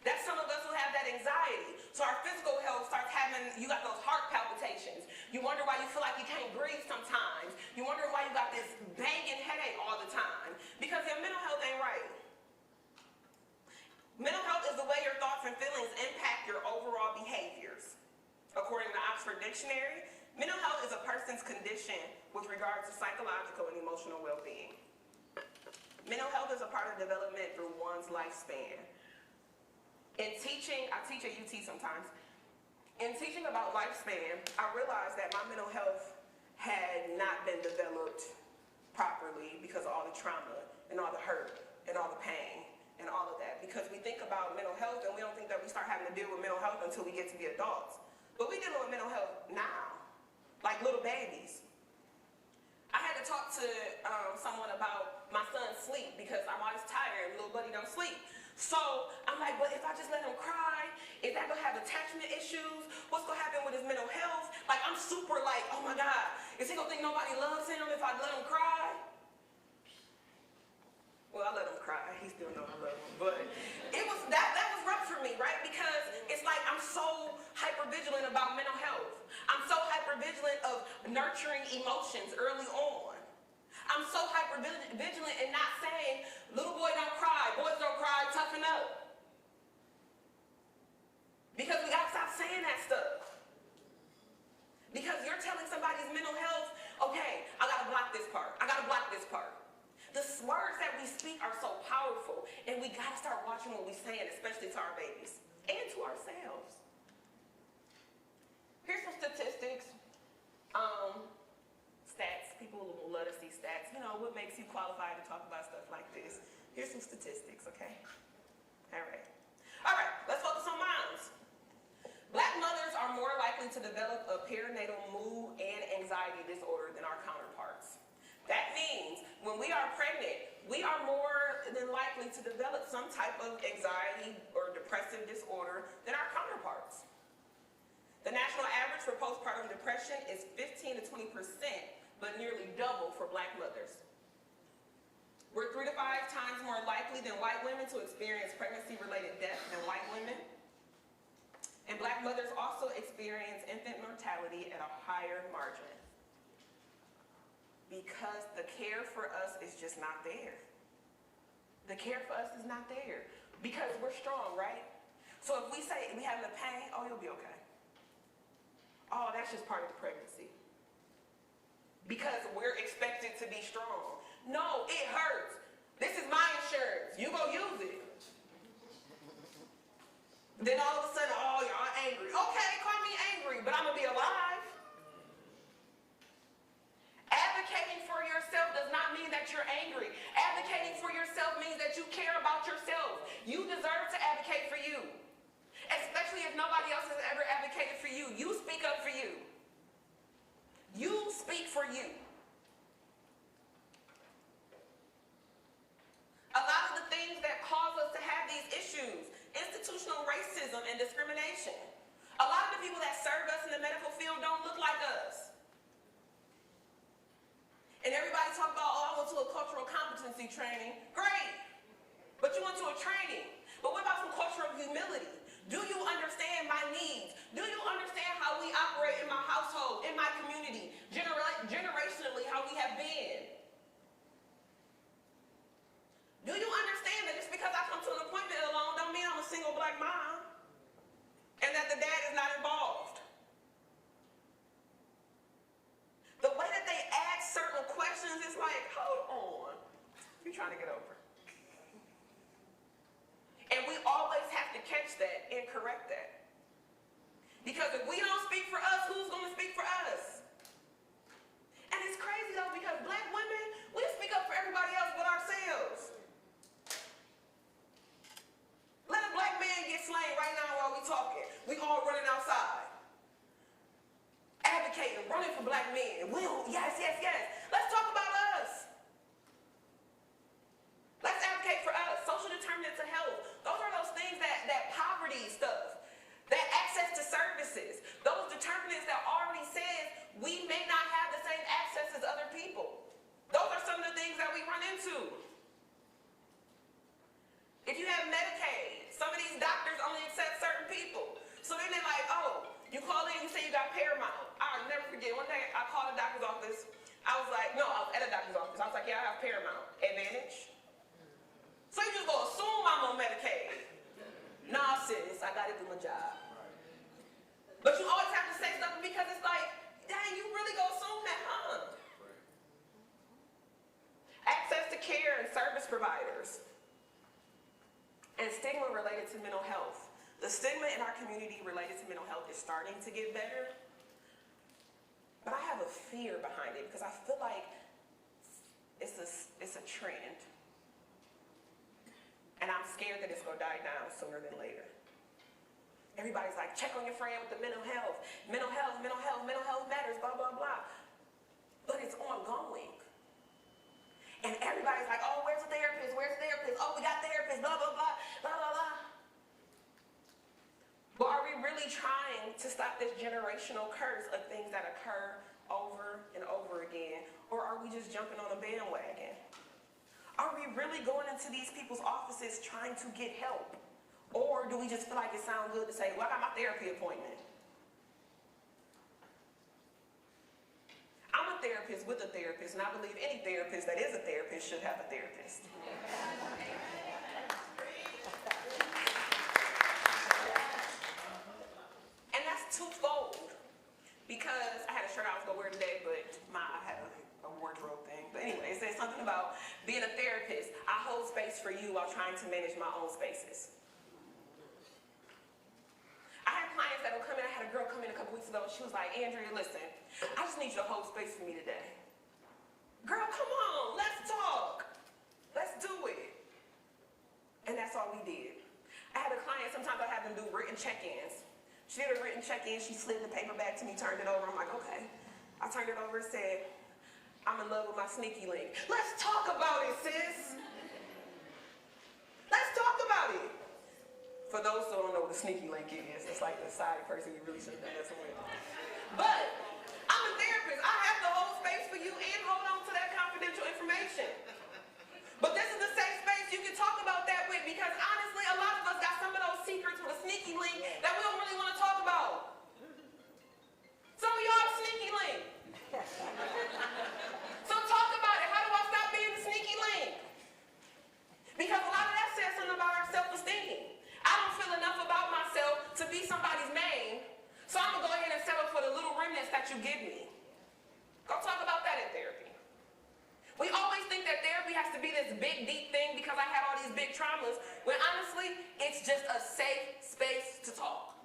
That's some of us who have that anxiety. So our physical health starts having, you got those heart palpitations. You wonder why you feel like you can't breathe sometimes. You wonder why you got this banging headache all the time. Because your mental health ain't right. Mental health is the way your thoughts and feelings impact your overall behaviors. According to Oxford Dictionary, mental health is a person's condition with regard to psychological and emotional well-being. Mental health is a part of development through one's lifespan. In teaching, I teach at UT sometimes. In teaching about lifespan, I realized that my mental health had not been developed properly because of all the trauma and all the hurt and all the pain and all of that. Because we think about mental health and we don't think that we start having to deal with mental health until we get to be adults. But we're dealing with mental health now, like little babies. I had to talk to someone about my son's sleep because I'm always tired and little buddy don't sleep. So I'm like, but if I just let him cry, is that gonna have attachment issues? What's gonna happen with his mental health? Like, I'm super like, oh my God, is he gonna think nobody loves him if I let him cry? Well, I let him cry. He still knows I love him. But it was that was rough for me, right? Because it's like I'm so hypervigilant about mental health. I'm so hypervigilant of nurturing emotions early on. I'm so hypervigilant in not saying, little boy don't cry, boys don't cry, toughen up. Because we gotta stop saying that stuff. Because you're telling somebody's mental health, okay, I gotta block this part. I gotta block this part. The words that we speak are so powerful, and we gotta start watching what we're saying, especially to our babies and to ourselves. Here's some statistics. Stats. People love love to see stats. You know, what makes you qualified to talk about stuff like this? Here's some statistics, okay? All right. All right, let's focus on moms. Black mothers are more likely to develop a perinatal mood and anxiety disorder than our counterparts. That means when we are pregnant, we are more than likely to develop some type of anxiety or depressive disorder than our counterparts. The national average for postpartum depression is 15 to 20%, but nearly double for Black mothers. We're 3 to 5 times more likely than white women to experience pregnancy-related death than white women. And Black mothers also experience infant mortality at a higher margin because the care for us is just not there. The care for us is not there because we're strong, right? So if we say we having a pain, oh, you'll be okay. Oh, that's just part of the pregnancy. Because we're expected to be strong. No, it hurts. This is my insurance. You go use it. Then all of a sudden, oh, y'all angry. Okay, call me angry, but I'm going to be alive. Advocating for yourself does not mean that you're angry. Advocating for yourself means that you care about yourself. You deserve to advocate for you. Especially if nobody else has ever advocated for you. You speak up for you. You speak for you. A lot of the things that cause us to have these issues, institutional racism and discrimination. A lot of the people that serve us in the medical field don't look like us. And everybody talk about, oh, I went to a cultural competency training. Great. But you went to a training. But what about some cultural humility? Do you understand my needs? Do you understand how we operate in my household, in my community, generationally, how we have been? Do you understand that just because I come to an appointment alone don't mean I'm a single Black mom and that the dad is not involved? The way that they ask certain questions is like, hold on, you're trying to get over. And we always have to catch that and correct that. Because if we don't speak for us, who's going to speak for us? And it's crazy though, because Black women, we speak up for everybody else but ourselves. Let a Black man get slain right now while we talking. We all running outside. Advocating, running for Black men. Yes, yes, yes. Let's talk about us. Let's advocate for us. Social determinants of health. Those are those things that poverty stuff, that access to services, those determinants that already says we may not have the same access as other people. Those are some of the things that we run into. If you have Medicaid, some of these doctors only accept certain people. So then they're like, oh, you call in, you say you got Paramount. I'll never forget, one day I called the doctor's office. I was like, no, I was at a doctor's office. I was like, yeah, I have Paramount. Advantage? So you just gonna assume I'm on Medicaid. Nah, sis, I gotta do my job. But you always have to say something because it's like, dang, you really gonna assume that, huh? Access to care and service providers. And stigma related to mental health. The stigma in our community related to mental health is starting to get better. But I have a fear behind it because I feel like it's a trend. And I'm scared that it's going to die down sooner than later. Everybody's like, check on your friend with the mental health. Mental health, mental health, mental health matters, blah, blah, blah. But it's ongoing. And everybody's like, oh, where's the therapist? Where's the therapist? Oh, we got therapists, blah, blah, blah, blah, blah, blah. But are we really trying to stop this generational curse of things that occur over and over again? Or are we just jumping on a bandwagon? Are we really going into these people's offices trying to get help? Or do we just feel like it sounds good to say, well, I got my therapy appointment? I'm a therapist with a therapist, and I believe any therapist that is a therapist should have a therapist. And that's twofold. Because I had a shirt I was going to wear today, but I had a wardrobe thing. But anyway, it says something about being a therapist. I hold space for you while trying to manage my own spaces. I have clients that will come in. I had a girl come in a couple weeks ago, and she was like, Andrea, listen, I just need you to hold space for me today. girl, come on, let's talk. Let's do it. And that's all we did. I had a client, sometimes I have them do written check-ins. She did a written check-in, she slid the paper back to me, turned it over. I'm like, okay. I turned it over and said, I'm in love with my sneaky link. Let's talk about it, sis. Let's talk about it. For those who don't know what a sneaky link is, it's like the side person you really shouldn't be messing with. But I'm a therapist. I have to hold space for you and hold on to that confidential information. But this is the safe space you can talk about that with, because honestly, a lot of us got some of those secrets with a sneaky link that we don't really want to talk about. Some of y'all are sneaky link. So talk about it. How do I stop being the sneaky link? Because a lot of that says something about our self-esteem. I don't feel enough about myself to be somebody's main, so I'm going to go ahead and settle for the little remnants that you give me. Go talk about that in therapy. We always think that therapy has to be this big, deep thing because I had all these big traumas, when honestly, it's just a safe space to talk.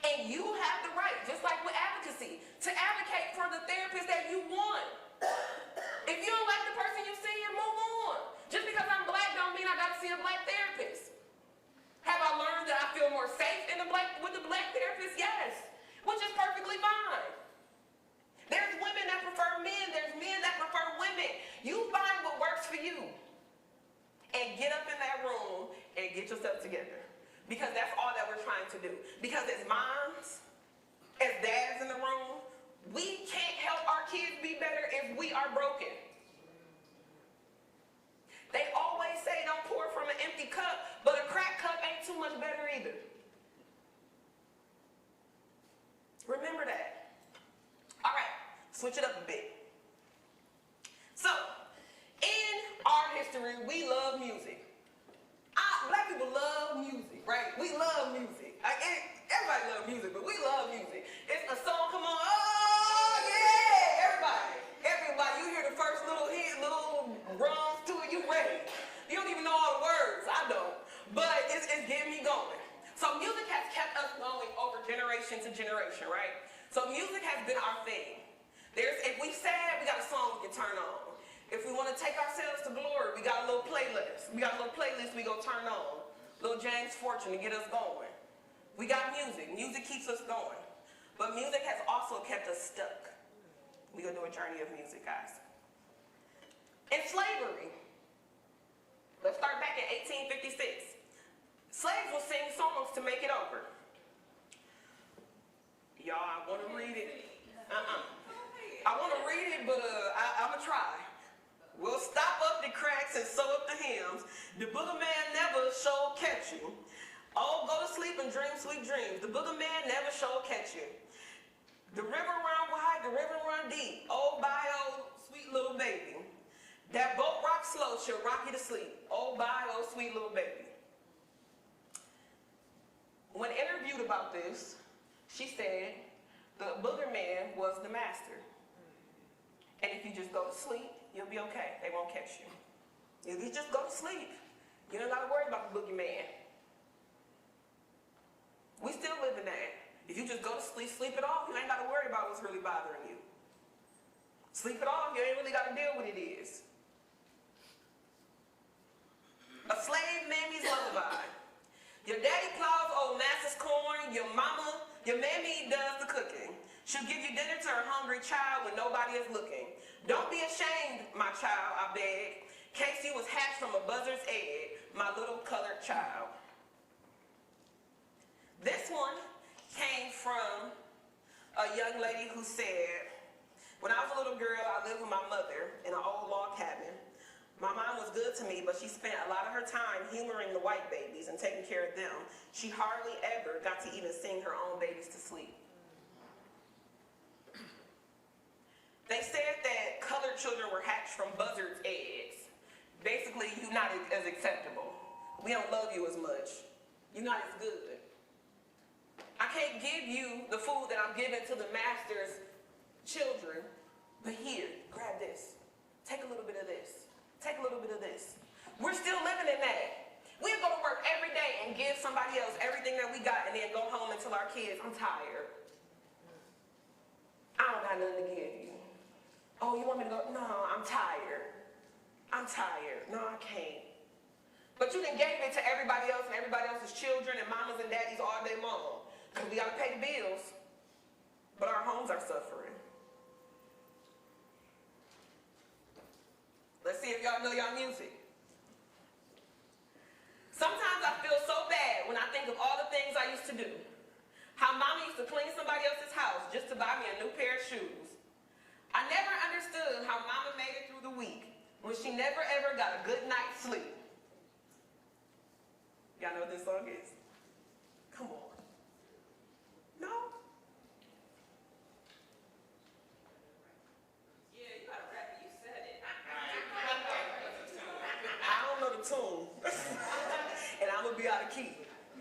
And you have the right, just like with advocacy, to advocate for the therapist that you want. If you don't like the person you see, move on. Just because I'm black don't mean I got to see a black therapist. Have I learned that I feel more safe with the black therapist? Yes, which is perfectly fine. There's women that prefer men, there's men that prefer women. You find what works for you. And get up in that room and get yourself together. Because that's all that we're trying to do. Because as moms, as dads in the room, we can't help our kids be better if we are broken. They always say don't pour from an empty cup, but a cracked cup ain't too much better either. Remember that. All right, switch it up a bit. So, in our history, we love music. Black people love music, right? We love music. Everybody loves music, but we love music. It's a song, come on, oh yeah, everybody. You hear the first little hit, little runs to it, you ready. You don't even know all the words, I don't, but it's getting me going. So music has kept us going over generation to generation, right? So music has been our thing. If we sad, we got a song we can turn on. If we want to take ourselves to glory, we got a little playlist. We go turn on. Little James Fortune to get us going. We got music. Music keeps us going. But music has also kept us stuck. We're going to do a journey of music, guys. In slavery, let's start back in 1856. Slaves would sing songs to make it over. Y'all, I want to read it. I want to read it, but I'm going to try. We'll stop up the cracks and sew up the hems. The booger man never shall catch you. Oh, go to sleep and dream sweet dreams. The booger man never shall catch you. The river run wide, the river run deep. Oh, bye, oh, sweet little baby. That boat rock slow, she'll rock you to sleep. Oh, bye, oh, sweet little baby. When interviewed about this, she said the booger man was the master. And if you just go to sleep, you'll be okay. They won't catch you. If you just go to sleep, you don't got to worry about the boogeyman. We still live in that. If you just go to sleep, sleep it off, you ain't got to worry about what's really bothering you. Sleep it off, you ain't really got to deal with it is. A slave mammy's lullaby. Your daddy plows old master's corn, your mammy does the cooking. She'll give you dinner to her hungry child when nobody is looking. Don't be ashamed, my child, I beg. Casey was hatched from a buzzard's egg, my little colored child. This one came from a young lady who said, when I was a little girl, I lived with my mother in an old log cabin. My mom was good to me, but she spent a lot of her time humoring the white babies and taking care of them. She hardly ever got to even sing her own babies to sleep. They said that colored children were hatched from buzzards' eggs. Basically, you're not as acceptable. We don't love you as much. You're not as good. I can't give you the food that I'm giving to the master's children, but here, grab this. Take a little bit of this. Take a little bit of this. We're still living in that. We go to work every day and give somebody else everything that we got and then go home and tell our kids, I'm tired. I don't got nothing to give you. Oh, oh, you want me to go? No, I'm tired. I'm tired. No, I can't. But you done gave it to everybody else and everybody else's children and mamas and daddies all day long. Because we got to pay the bills. But our homes are suffering. Let's see if y'all know y'all music. Sometimes I feel so bad when I think of all the things I used to do. How mama used to clean somebody else's house just to buy me a new pair of shoes. I never understood how mama made it through the week when she never ever got a good night's sleep. Y'all know what this song is? Come on. No? Yeah, you gotta rap it. You said it. I don't know the tune. And I'm gonna be out of key.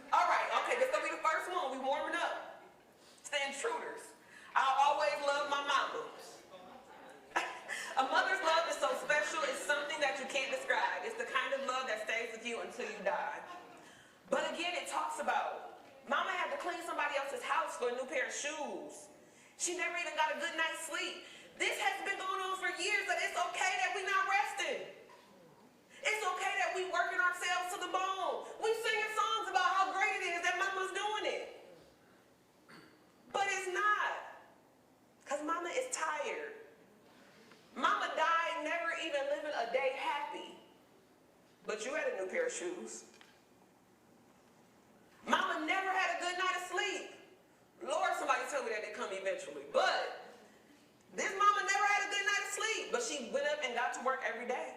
All right, okay, this gonna be the first one. We warming up. It's the intruders. I'll always love my mama. A mother's love is so special. It's something that you can't describe. It's the kind of love that stays with you until you die. But again, it talks about mama had to clean somebody else's house for a new pair of shoes. She never even got a good night's sleep. This has been going on for years, that it's okay that we're not resting. It's okay that we working ourselves to the bone. We singing songs about how great it is that mama's doing it. But it's not. Because mama is tired. Mama died never even living a day happy. But you had a new pair of shoes. Mama never had a good night of sleep. Lord, somebody tell me that they come eventually. But this mama never had a good night of sleep. But she went up and got to work every day.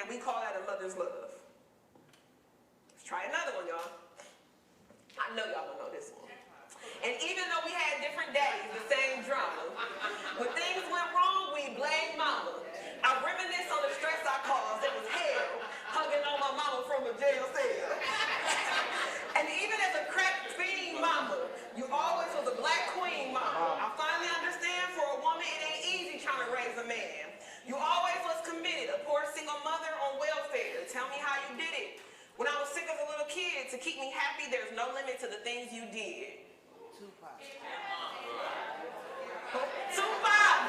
And we call that a mother's love. Let's try another one, y'all. I know y'all don't know this one. And even though we had different days, the same drama, when things went wrong, we blamed mama. I reminisce on the stress I caused. It was hell, hugging on my mama from a jail cell. And even as a crack fiend mama, you always was a black queen mama. I finally understand for a woman it ain't easy trying to raise a man. You always was committed, a poor single mother on welfare. Tell me how you did it. When I was sick as a little kid, to keep me happy, there's no limit to the things you did. Tupac,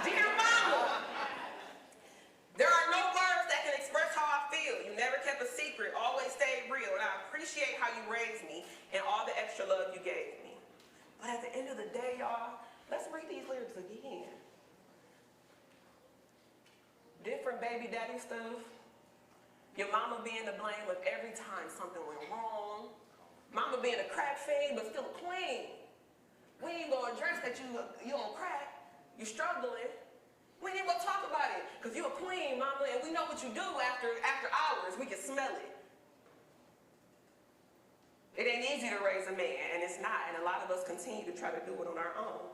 dear mama. There are no words that can express how I feel. You never kept a secret, always stayed real, and I appreciate how you raised me and all the extra love you gave me. But at the end of the day, y'all, let's read these lyrics again. Different baby daddy stuff. Your mama being to blame of every time something went wrong. Mama being a crack fiend, but still a queen. We ain't gonna address that you on crack, you struggling. We ain't gonna talk about it, because you a queen, mama, and we know what you do after hours. We can smell it. It ain't easy to raise a man, and it's not, and a lot of us continue to try to do it on our own.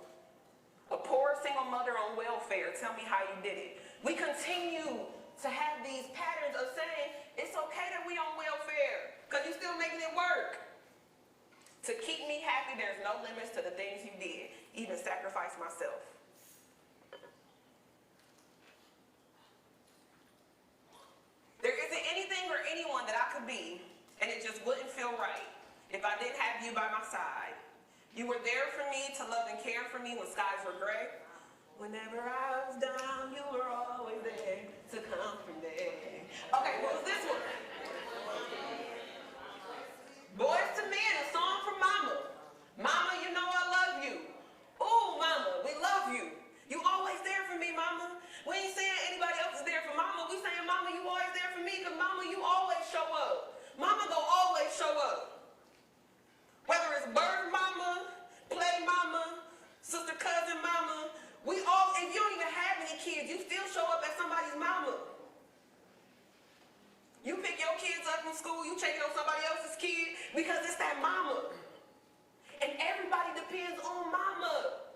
A poor single mother on welfare, tell me how you did it. We continue to have these patterns of saying, it's okay that we on welfare, because you still making it work. To keep me happy, there's no limits to the things you did, even sacrifice myself. There isn't anything or anyone that I could be, and it just wouldn't feel right if I didn't have you by my side. You were there for me to love and care for me when skies were gray. Whenever I was down, you were always there to comfort me. Okay, what was this one? Boys to Men, a song from Mama. Mama, you know I love you. Ooh, Mama, we love you. You always there for me, Mama. We ain't saying anybody else is there for Mama. We saying, Mama, you always there for me, because Mama, you always show up. Mama gonna always show up. Whether it's birth mama, play mama, sister cousin mama, we all, if you don't even have any kids, you still show up as somebody's mama. You pick your kids up from school, you check it on somebody else's kid, because it's that mama. And everybody depends on mama.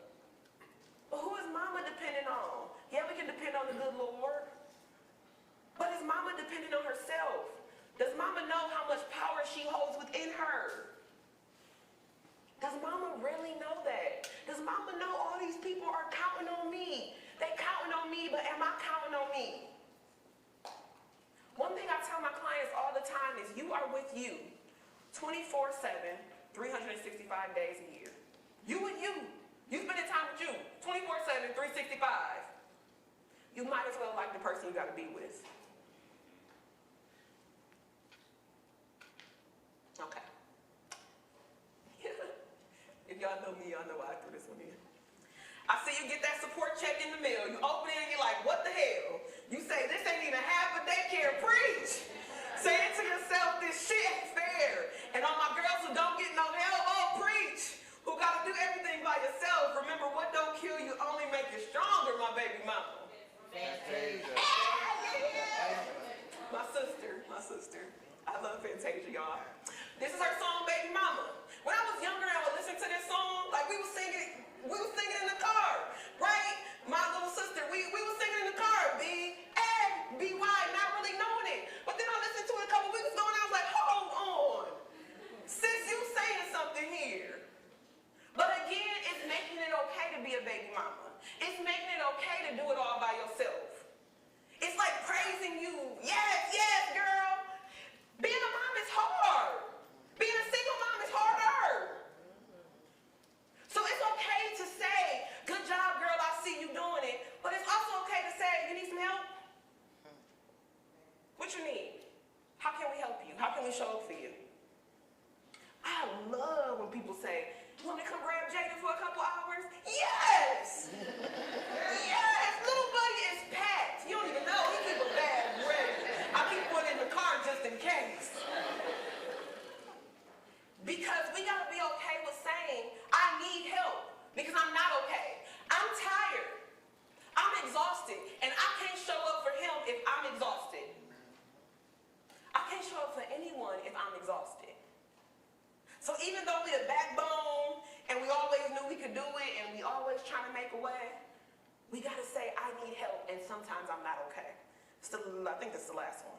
But who is mama dependent on? Yeah, we can depend on the good Lord. But is mama dependent on herself? Does mama know how much power she holds within her? Does mama really know that? Does mama know all these people are counting on me? They counting on me, but am I counting on me? One thing I tell my clients all the time is you are with you 24/7, 365 days a year. You and you. You spending time with you 24/7, 365. you might as well like the person you got to be with. Okay. If y'all know me, y'all know why I threw this one in. I see you get that support check in the mail. You open it and you're like, what the hell? You say, this ain't even half a daycare. Preach. Saying to yourself, this shit ain't fair. And all my girls who don't get no help, oh, preach. Who got to do everything by yourself. Remember, what don't kill you only make you stronger, my baby mama. Fantasia. My sister. I love Fantasia, y'all. This is her song, Baby Mama. When I was younger, I would listen to this song, like we was singing in the car, right? My little sister, we was singing in the car, B-A-B-Y, not really knowing it. But then I listened to it a couple weeks ago and I was like, hold on. Sis, you saying something here. But again, it's making it okay to be a baby mama. It's making it okay to do it all by yourself. It's like praising you. Yes, girl. Being a mom is hard. Being a single mom is harder. So it's okay to say, good job, girl, I see you doing it. But it's also okay to say, you need some help? What you need? How can we help you? How can we show up for you? I love when people say, you want me to come grab Jada for a couple hours? Yes! Yes! Little buddy is packed. You don't even know. He keep a bag ready. I keep one in the car just in case. Because we gotta be okay with saying, I need help. Because I'm not okay. I'm tired. I'm exhausted. And I can't show up for him if I'm exhausted. I can't show up for anyone if I'm exhausted. So even though we're a backbone, and we always knew we could do it, and we always trying to make a way, we gotta say, I need help, and sometimes I'm not okay. I think this is the last one.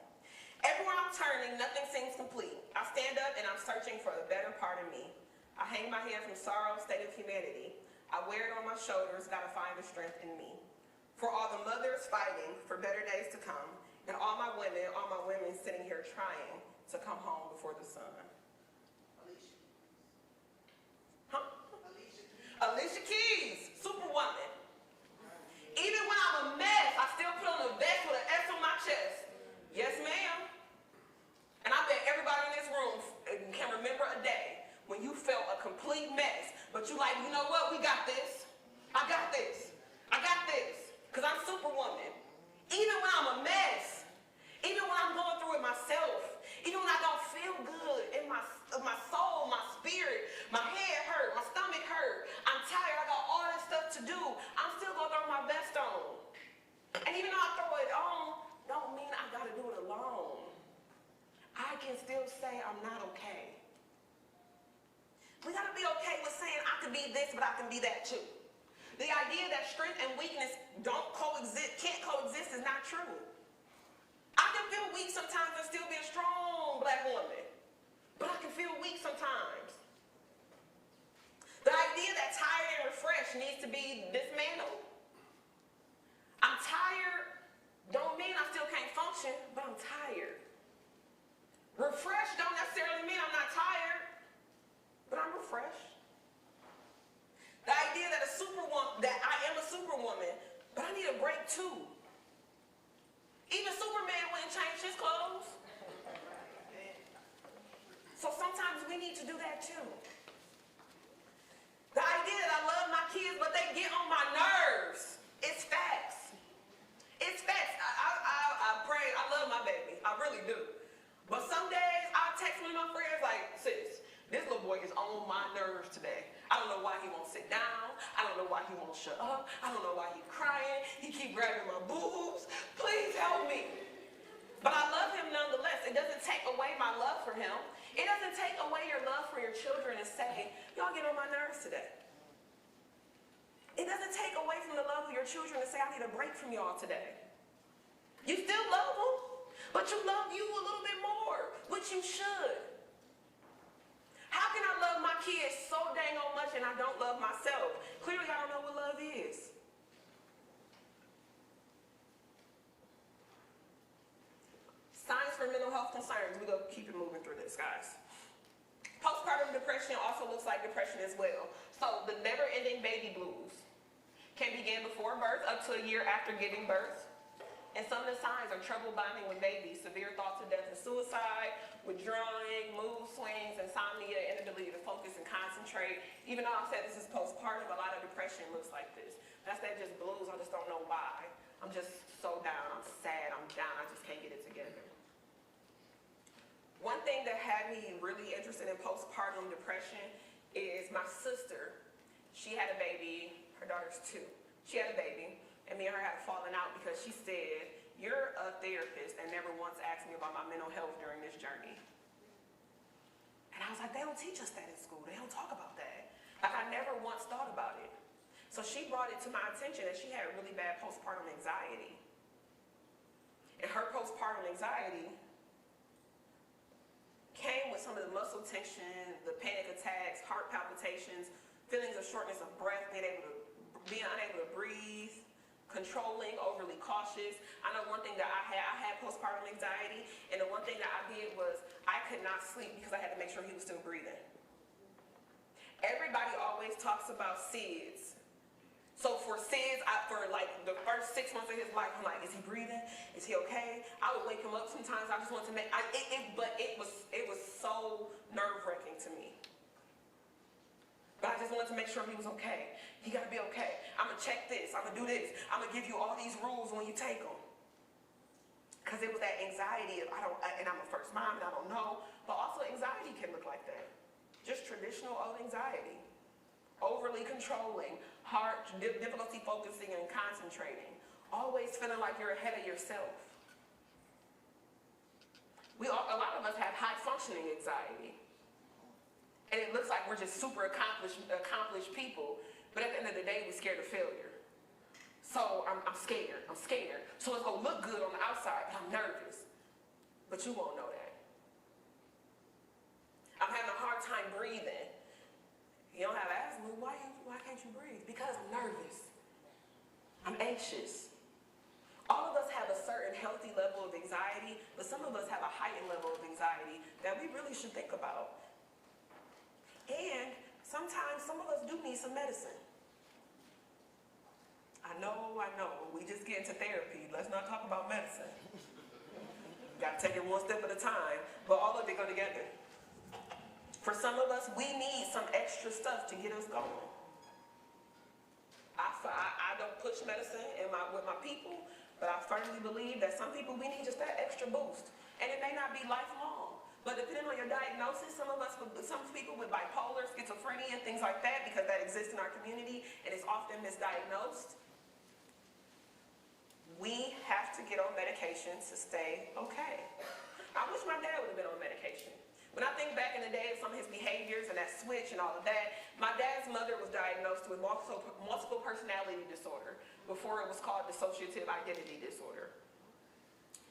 Everywhere I'm turning, nothing seems complete. I stand up and I'm searching for the better part of me. I hang my head from sorrow, state of humanity. I wear it on my shoulders, gotta find the strength in me. For all the mothers fighting for better days to come, and all my women sitting here trying to come home before the sun. Alicia Keys, Superwoman. Even when I'm a mess, I still put on a vest with an S on my chest. Yes, ma'am. And I bet everybody in this room can remember a day when you felt a complete mess, but you like, you know what, we got this. I got this. Because I'm Superwoman. Even when I'm a mess, even when I'm going through it myself, even when I don't feel good in my soul, my spirit, my head hurt, my stomach hurt, I'm tired, I got all this stuff to do, I'm still going to throw my best on. And even though I throw it on, don't mean I got to do it alone. I can still say I'm not okay. We got to be okay with saying I can be this, but I can be that too. The idea that strength and weakness can't coexist is not true. I can feel weak sometimes and still be a strong black woman. But I can feel weak sometimes. The idea that tired and refreshed needs to be dismantled. I'm tired don't mean I still can't function, but I'm tired. Refreshed don't necessarily mean I'm not tired, but I'm refreshed. The idea that I am a superwoman, but I need a break too. Even Superman wouldn't change his clothes. So sometimes we need to do that too. The idea that I love my kids, but they get on my nerves. It's facts. It's facts. I pray, I love my baby. I really do. But some days I'll text one of my friends like, sis, this little boy is on my nerves today. I don't know why he won't sit down. I don't know why he won't shut up. I don't know why he's crying. He keep grabbing my boobs. Please help me. But I love him nonetheless. It doesn't take away my love for him. It doesn't take away your love for your children and say, y'all get on my nerves today. It doesn't take away from the love of your children to say, I need a break from y'all today. You still love them, but you love you a little bit more, which you should. How can I love my kids so dang on much and I don't love myself? Clearly, I don't know what love is. Signs for mental health concerns. We're going to keep it moving through this, guys. Postpartum depression also looks like depression as well. So the never-ending baby blues can begin before birth up to a year after giving birth. And some of the signs are trouble bonding with babies, severe thoughts of death and suicide, withdrawing, mood swings, insomnia, inability to focus and concentrate. Even though I said this is postpartum, a lot of depression looks like this. That's that just blues, I just don't know why. I'm just so down, I'm sad, I'm down, I just can't get it together. One thing that had me really interested in postpartum depression is my sister. She had a baby, her daughter's 2. She had a baby, and me and her had fallen out because she said, "You're a therapist and never once asked me about my mental health during this journey." And I was like, they don't teach us that in school. They don't talk about that. Like, I never once thought about it. So she brought it to my attention that she had really bad postpartum anxiety. And her postpartum anxiety came with some of the muscle tension, the panic attacks, heart palpitations, feelings of shortness of breath, being unable to breathe, controlling, overly cautious. I know one thing that I had postpartum anxiety, and the one thing that I did was I could not sleep because I had to make sure he was still breathing. Everybody always talks about SIDS. So for SIDS, for like the first 6 months of his life, I'm like, is he breathing? Is he okay? I would wake him up sometimes. I just wanted to make, but it was so nerve-wracking to me. But I just wanted to make sure he was okay. He gotta be okay. I'm gonna check this, I'm gonna do this. I'm gonna give you all these rules when you take them. Cause it was that anxiety of, and I'm a first mom and I don't know, but also anxiety can look like that. Just traditional old anxiety. Overly controlling, difficulty focusing and concentrating. Always feeling like you're ahead of yourself. A lot of us have high functioning anxiety. And it looks like we're just super accomplished people, but at the end of the day, we're scared of failure. So I'm scared. So it's gonna look good on the outside, but I'm nervous. But you won't know that. I'm having a hard time breathing. You don't have asthma, why can't you breathe? Because I'm nervous. I'm anxious. All of us have a certain healthy level of anxiety, but some of us have a heightened level of anxiety that we really should think about. And sometimes some of us do need some medicine. I know, we just get into therapy. Let's not talk about medicine. Gotta take it one step at a time, but all of it go together. For some of us, we need some extra stuff to get us going. I don't push medicine with my people, but I firmly believe that some people, we need just that extra boost. And it may not be lifelong. But depending on your diagnosis, some people with bipolar, schizophrenia, things like that, because that exists in our community and is often misdiagnosed, we have to get on medication to stay okay. I wish my dad would have been on medication. When I think back in the day of some of his behaviors and that switch and all of that, my dad's mother was diagnosed with multiple personality disorder before it was called dissociative identity disorder.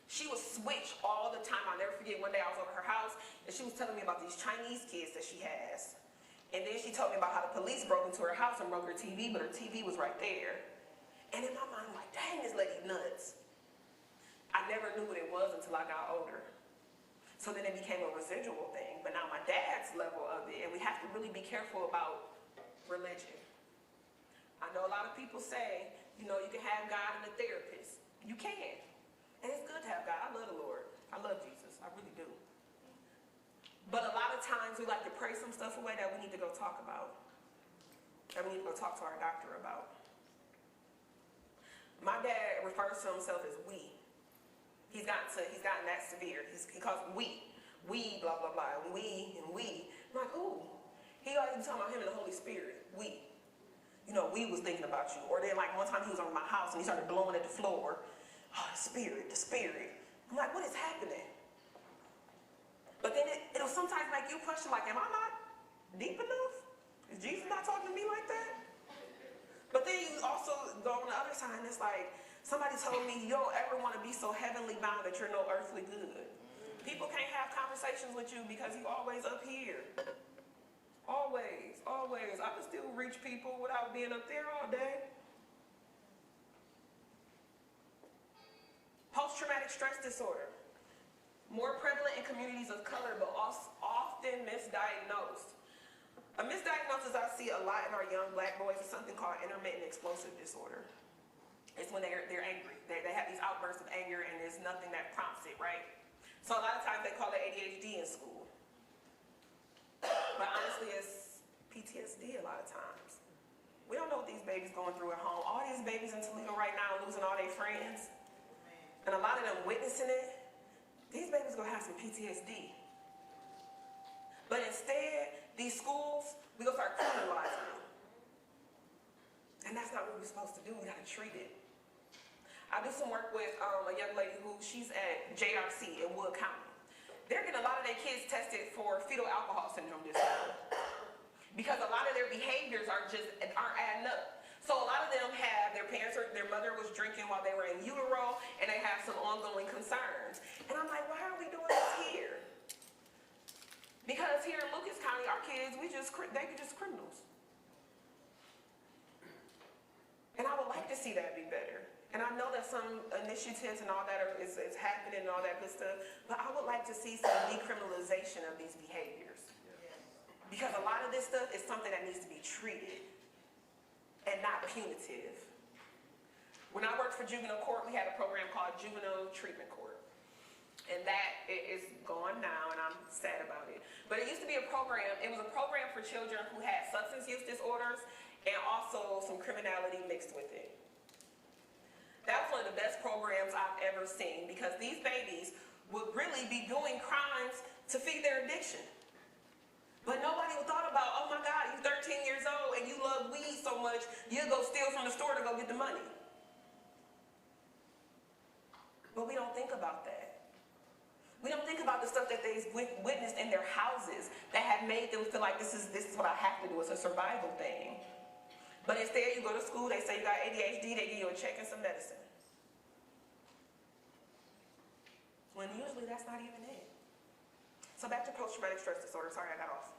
She would switch all the time. I'll never forget, one day I was over her house and she was telling me about these Chinese kids that she has. And then she told me about how the police broke into her house and broke her TV, but her TV was right there. And in my mind, I'm like, dang, this lady nuts. I never knew what it was until I got older. So then it became a residual thing. But now my dad's level of it, and we have to really be careful about religion. I know a lot of people say, you know, you can have God and a therapist. You can. And it's good to have God. I love the Lord. I love Jesus. I really do. But a lot of times we like to pray some stuff away that we need to go talk about. That we need to go talk to our doctor about. My dad refers to himself as we. He's gotten that severe. He calls it we, blah, blah, blah, and we. I'm like, who? He always be talking about him and the Holy Spirit, we. You know, we was thinking about you. Or then like one time he was over my house and he started blowing at the floor. Oh, the spirit. I'm like, what is happening? But then it'll sometimes make you question, like, am I not deep enough? Is Jesus not talking to me like that? But then you also go on the other side and it's like, somebody told me, you don't ever want to be so heavenly bound that you're no earthly good. People can't have conversations with you because you're always up here. Always. I can still reach people without being up there all day. Post-traumatic stress disorder. More prevalent in communities of color, but often misdiagnosed. A misdiagnosis I see a lot in our young black boys is something called intermittent explosive disorder. It's when they're angry. They have these outbursts of anger and there's nothing that prompts it, right? So a lot of times they call it ADHD in school. But honestly, it's PTSD a lot of times. We don't know what these babies going through at home. All these babies in Toledo right now losing all their friends. And a lot of them witnessing it. These babies are going to have some PTSD. But instead, these schools, we're going to start criminalizing them. And that's not what we're supposed to do. We got to treat it. I do some work with a young lady who, she's at JRC in Wood County. They're getting a lot of their kids tested for fetal alcohol syndrome this year. Because a lot of their behaviors aren't adding up. So a lot of them have, their mother was drinking while they were in utero, and they have some ongoing concerns. And I'm like, why are we doing this here? Because here in Lucas County, our kids, they be just criminals. And I would like to see that be better. And I know that some initiatives and all that is happening and all that good stuff, but I would like to see some decriminalization of these behaviors. Because a lot of this stuff is something that needs to be treated and not punitive. When I worked for juvenile court, we had a program called Juvenile Treatment Court. And that is gone now, and I'm sad about it. But it used to be a program, it was a program for children who had substance use disorders and also some criminality mixed with it. That was one of the best programs I've ever seen because these babies would really be doing crimes to feed their addiction. But nobody thought about, oh my God, you're 13 years old and you love weed so much, you'll go steal from the store to go get the money. But we don't think about that. We don't think about the stuff that they've witnessed in their houses that have made them feel like this is what I have to do. It's a survival thing. But instead, you go to school, they say you got ADHD, they give you a check and some medicine. When usually that's not even it. So back to post-traumatic stress disorder. Sorry, I got off.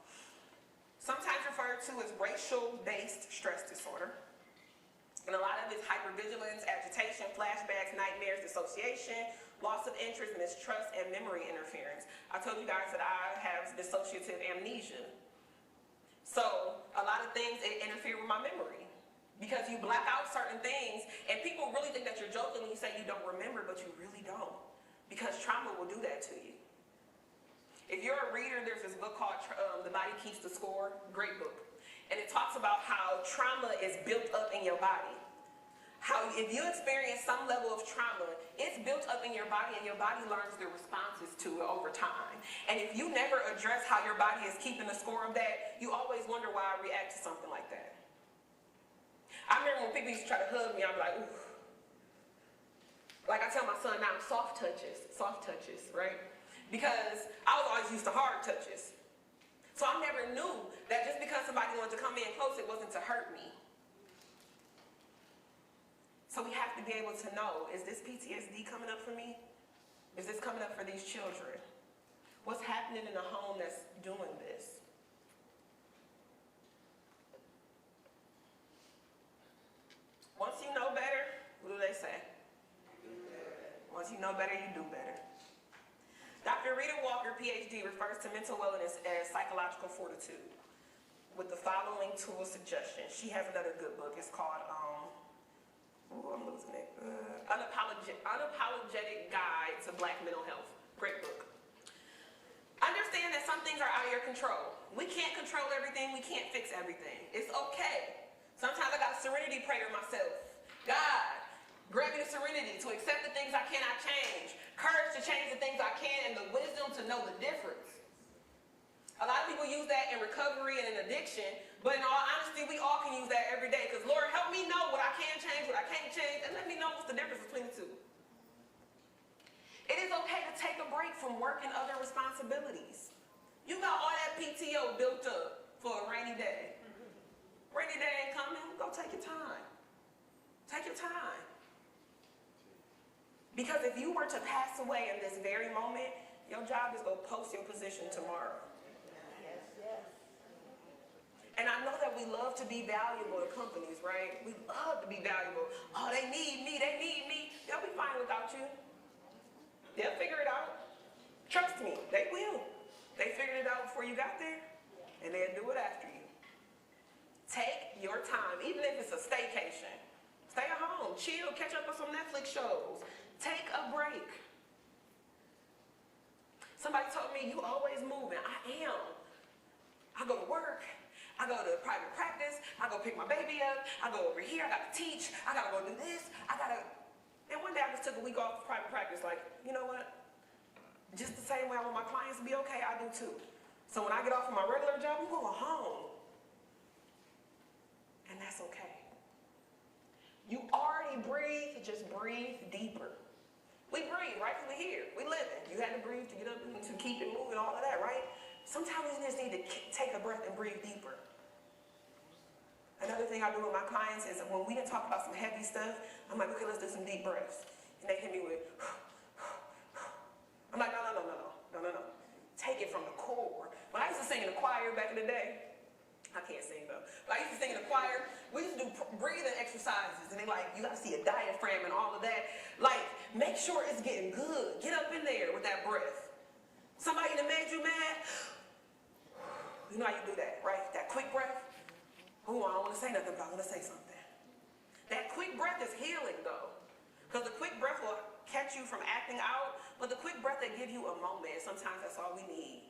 Sometimes referred to as racial-based stress disorder. And a lot of it's hypervigilance, agitation, flashbacks, nightmares, dissociation, loss of interest, mistrust, and memory interference. I told you guys that I have dissociative amnesia. So a lot of things interfere with my memory because you black out certain things and people really think that you're joking when you say you don't remember, but you really don't because trauma will do that to you. If you're a reader, there's this book called The Body Keeps the Score, great book. And it talks about how trauma is built up in your body. How if you experience some level of trauma, it's built up in your body and your body learns the responses to it over time. And if you never address how your body is keeping the score of that, you always wonder why I react to something like that. I remember when people used to try to hug me, I'd be like, ooh. Like I tell my son now, soft touches, right? Because I was always used to hard touches. So I never knew that just because somebody wanted to come in close, it wasn't to hurt me. So we have to be able to know, is this PTSD coming up for me? Is this coming up for these children? What's happening in the home that's doing this? Once you know better, what do they say? Once you know better, you do better. Dr. Rita Walker, PhD, refers to mental wellness as psychological fortitude with the following tool suggestions. She has another good book. It's called, I'm losing it. Unapologetic Guide to Black Mental Health. Great book. Understand that some things are out of your control. We can't control everything. We can't fix everything. It's okay. Sometimes I got a serenity prayer myself. God, grant me the serenity to accept the things I cannot change, courage to change the things I can, and the wisdom to know the difference. A lot of people use that in recovery and in addiction, but in all honesty, we all can use that every day, because Lord, help me know what I can change, what I can't change, and let me know what's the difference between the two. It is okay to take a break from work and other responsibilities. You got all that PTO built up for a rainy day. Rainy day ain't coming, go take your time. Take your time. Because if you were to pass away in this very moment, your job is to go post your position tomorrow. Yes, yes. And I know that we love to be valuable to companies, right? We love to be valuable. Oh, they need me, they need me. They'll be fine without you. They'll figure it out. Trust me, they will. They figured it out before you got there, and they'll do it after you. Take your time, even if it's a staycation. Stay at home, chill, catch up on some Netflix shows. Take a break. Somebody told me, you always moving. I am. I go to work. I go to private practice. I go pick my baby up. I go over here. I got to teach. I got to go do this. And one day I just took a week off of private practice. Like, you know what? Just the same way I want my clients to be okay, I do too. So when I get off of my regular job, I'm going home. And that's okay. You already breathe, just breathe deeper. We breathe, right? Because we're here. We living. You had to breathe to get up and to keep it moving, all of that, right? Sometimes we just need to take a breath and breathe deeper. Another thing I do with my clients is when we didn't talk about some heavy stuff, I'm like, okay, let's do some deep breaths. And they hit me with, I'm like, no. Take it from the core. When I used to sing in the choir back in the day, I can't sing though, but I used to sing in the choir, we used to do breathing exercises, and they like, you gotta see a diaphragm and all of that. Like, make sure it's getting good. Get up in there with that breath. Somebody that made you mad, you know how you do that, right? That quick breath. Oh, I don't want to say nothing, but I want to say something. That quick breath is healing though, because the quick breath will catch you from acting out, but the quick breath that give you a moment, sometimes that's all we need.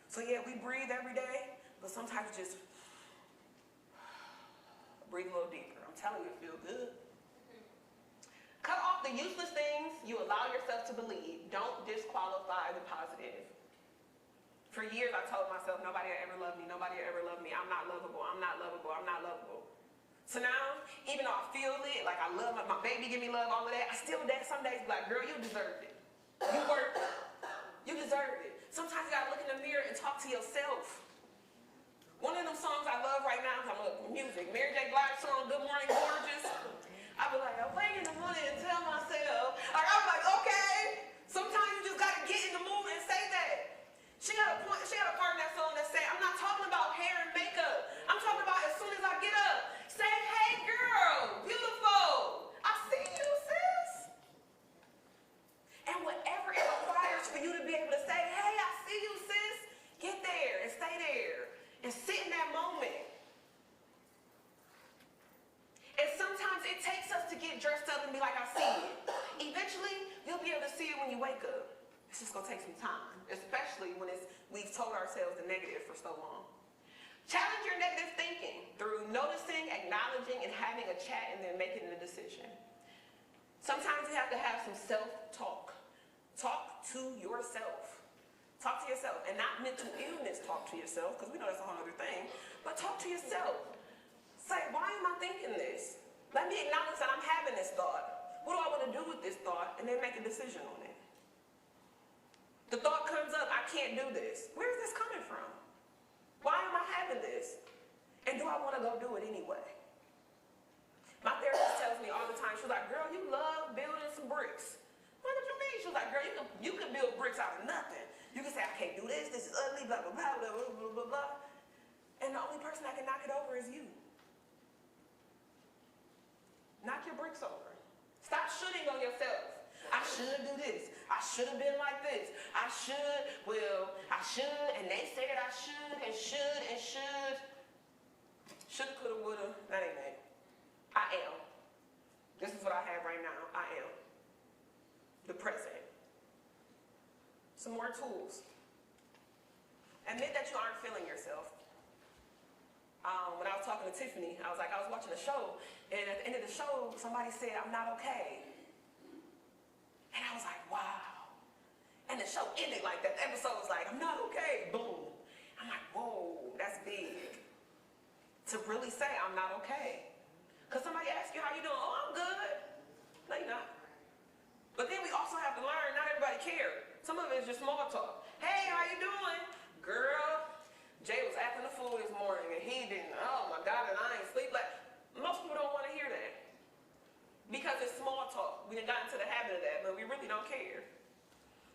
So yeah, we breathe every day, but sometimes just breathe a little deeper. I'm telling you, it feels good. Cut off the useless things you allow yourself to believe. Don't disqualify the positive. For years, I told myself, nobody will ever love me. Nobody will ever love me. I'm not lovable. I'm not lovable. I'm not lovable. So now, even though I feel it, like I love my baby, give me love, all of that, I still some days be like, girl, you deserved it. You worked it. You deserved it. Sometimes you gotta look in the mirror and talk to yourself. One of them songs I love right now, because I love music, Mary J. Blige song, Good Morning Gorgeous. I be like, I wake in the morning and tell myself, like, I'm like, okay. Sometimes you just gotta get in the mood and say that. She got a part in that song that say, I'm not talking about hair and makeup. I'm talking about as soon as I get up, say, hey girl, beautiful. I see you, sis. And whatever it requires for you to be able to say, hey, I see you, sis, get there and stay there and sit in that moment. And sometimes it takes us to get dressed up and be like, I see it. Eventually, you'll be able to see it when you wake up. It's just gonna take some time, especially when we've told ourselves the negative for so long. Challenge your negative thinking through noticing, acknowledging, and having a chat and then making a decision. Sometimes you have to have some self-talk. Talk to yourself. Talk to yourself, and not mental illness talk to yourself, because we know that's a whole other thing, but talk to yourself. Say, why am I thinking this? Let me acknowledge that I'm having this thought. What do I want to do with this thought? And then make a decision on it. The thought comes up, I can't do this. Where is this coming from? Why am I having this? And do I want to go do it anyway? My therapist tells me all the time, she's like, girl, you love building some bricks. What do you mean? She was like, girl, you can build bricks out of nothing. You can say, I can't do this is ugly, blah, blah, blah, blah, blah, blah, blah, blah. And the only person that can knock it over is you. Knock your bricks over. Stop shooting on yourself. I should do this. I should have been like this. I should, and they said I should, and should. Shoulda, coulda, woulda, that ain't it. I am. This is what I have right now. I am. The present. Some more tools. Admit that you aren't feeling yourself. When I was talking to Tiffany, I was watching a show, and at the end of the show, somebody said, I'm not okay. And I was like, wow. And the show ended like that. The episode was like, I'm not okay. Boom. I'm like, whoa, that's big. To really say I'm not okay. Because somebody asks you how you doing. Oh, I'm good. No, you're not. But then we also have to learn, not everybody cares. Some of it is just small talk. Hey, how you doing? Girl, Jay was acting a fool this morning and he didn't, oh my God, and I ain't sleep. Like, most people don't want to hear that. Because it's small talk. We done got into the habit of that, but we really don't care.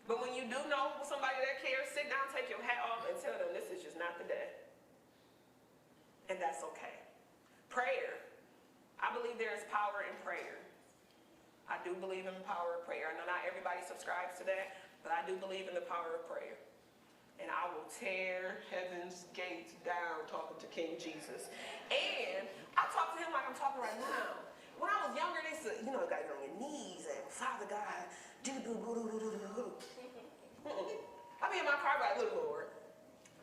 But when you do know somebody that cares, sit down, take your hat off, and tell them this is just not the day. And that's okay. Prayer. I believe there is power in prayer. I do believe in the power of prayer. I know not everybody subscribes to that, but I do believe in the power of prayer. And I will tear heaven's gates down talking to King Jesus. And I talk to him like I'm talking right now. When I was was younger, they said, you know, you gotta get on your knees and Father God, do. I be in my car like, look, Lord,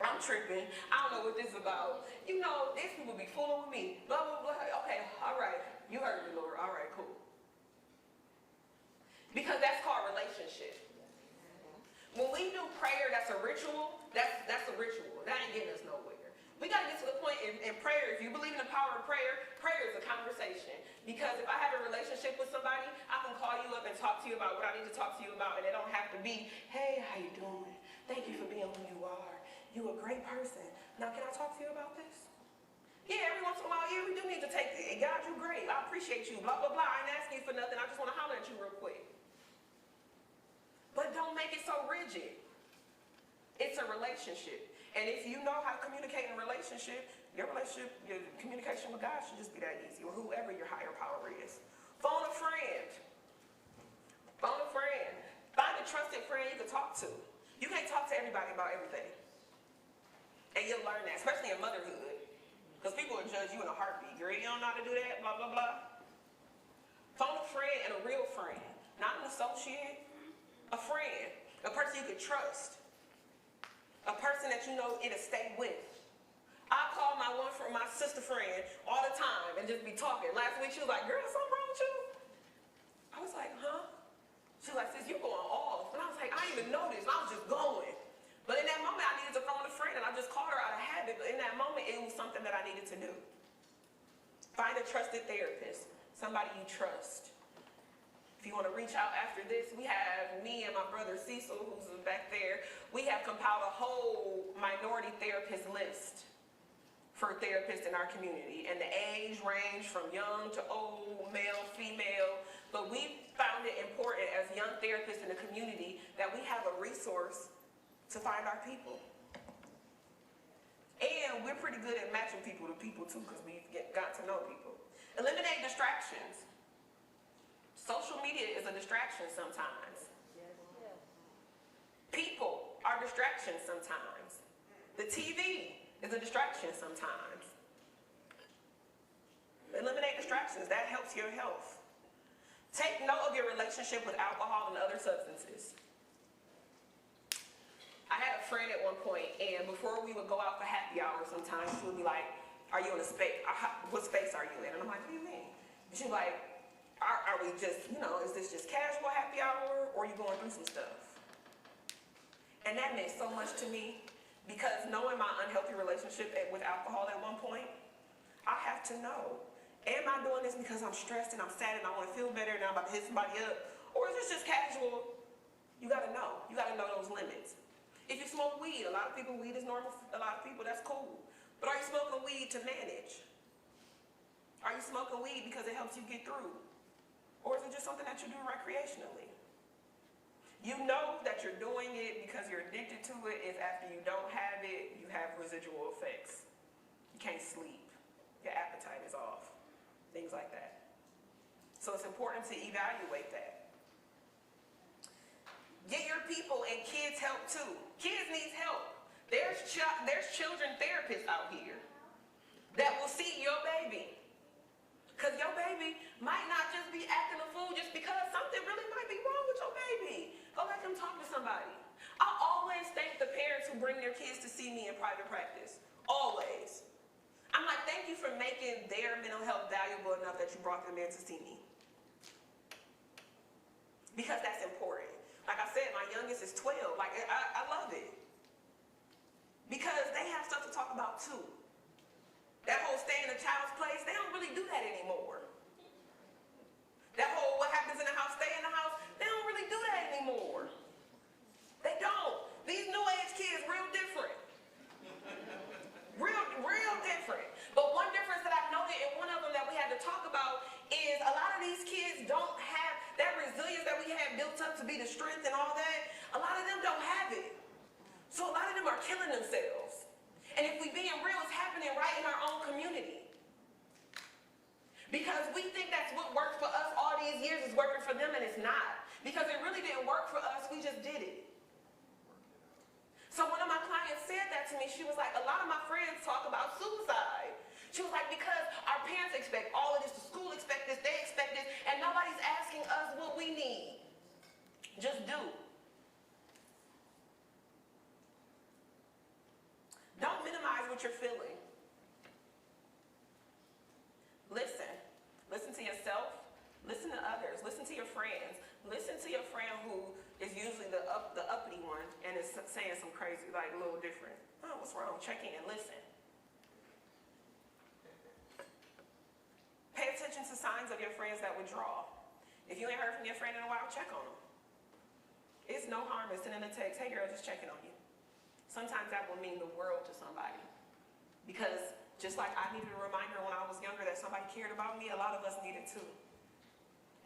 I'm tripping. I don't know what this is about. You know, these people be fooling with me. Blah, blah, blah. Okay, all right. You heard me, Lord. All right, cool. Because that's called relationship. When we do prayer, that's a ritual. That's a ritual. That ain't getting us nowhere. We got to get to the point in prayer. If you believe in the power of prayer, prayer is a conversation. Because if I have a relationship with somebody, I can call you up and talk to you about what I need to talk to you about, and it don't have to be, hey, how you doing? Thank you for being who you are. You a great person. Now, can I talk to you about this? Yeah, every once in a while, yeah, we do need to take it. God, you great. I appreciate you. Blah, blah, blah. I ain't asking you for nothing. I just want to holler at you real quick. But don't make it so rigid. It's a relationship. And if you know how to communicate in a relationship, your communication with God should just be that easy, or whoever your higher power is. Phone a friend. Phone a friend. Find a trusted friend you can talk to. You can't talk to everybody about everything. And you'll learn that, especially in motherhood. Because people will judge you in a heartbeat. Girl, you don't know how to do that, blah, blah, blah. Phone a friend and a real friend. Not an associate. A friend. A person you can trust. A person that you know it'll stay with. I call my sister friend all the time and just be talking. Last week she was like, girl, something wrong with you? I was like, huh? She was like, sis, you're going off. And I was like, I didn't even notice. I was just going. But in that moment, I needed to phone a friend, and I just called her out of habit. But in that moment, it was something that I needed to do. Find a trusted therapist, somebody you trust. If you want to reach out after this, we have me and my brother Cecil, who's back there. We have compiled a whole minority therapist list for therapists in our community. And the age range from young to old, male, female. But we found it important as young therapists in the community that we have a resource to find our people. And we're pretty good at matching people to people too, because we've got to know people. Eliminate distractions. Social media is a distraction sometimes. People are distractions sometimes. The TV is a distraction sometimes. Eliminate distractions. That helps your health. Take note of your relationship with alcohol and other substances. I had a friend at one point, and before we would go out for happy hour sometimes, she would be like, are you in a space? What space are you in? And I'm like, what do you mean? And she's like, are we just, is this just casual happy hour, or are you going through some stuff? And that meant so much to me, because knowing my unhealthy relationship with alcohol at one point, I have to know, am I doing this because I'm stressed and I'm sad and I want to feel better and I'm about to hit somebody up? Or is this just casual? You gotta know. You gotta know those limits. If you smoke weed, a lot of people, weed is normal for a lot of people, that's cool. But are you smoking weed to manage? Are you smoking weed because it helps you get through? Or is it just something that you do recreationally? You know that you're doing it because you're addicted to it if after you don't have it, you have residual effects. You can't sleep. Your appetite is off. Things like that. So it's important to evaluate that. Get your people and kids help too. Kids need help. There's children therapists out here that will see your baby. Because your baby might not just be acting a fool just because something really might be wrong with your baby. Go let them talk to somebody. I always thank the parents who bring their kids to see me in private practice. Always. I'm like, thank you for making their mental health valuable enough that you brought them in to see me. Because that's important. Like I said, my youngest is 12. Like, I love it. Because they have stuff to talk about too. That whole stay in a child's place, they don't really do that anymore. That whole what happens in the house, stay in the house, they don't really do that anymore. They don't. These new age kids, real different. Real different. But one difference that I've noted, and one of them that we had to talk about, is a lot of these kids don't have that resilience that we had built up to be the strength and all that. A lot of them don't have it. So a lot of them are killing themselves. And if we being real, it's happening right in our own community. Because we think that's what worked for us all these years is working for them, and it's not. Because it really didn't work for us, we just did it. So one of my clients said that to me. She was like, a lot of my friends talk about suicide. She was like, because our parents expect all of this, the school expect this, they expect this, nobody's asking us what we need. Just do. Don't minimize what you're feeling. Listen. Listen to yourself. Listen to others. Listen to your friends. Listen to your friend who is usually the uppity one and is saying some crazy, like a little different. Oh, what's wrong? Check in. Listen. Pay attention to signs of your friends that withdraw. If you ain't heard from your friend in a while, check on them. It's no harm in sending a text, hey girl, just checking on you. Sometimes that will mean the world to somebody. Because just like I needed a reminder when I was younger that somebody cared about me, a lot of us needed too.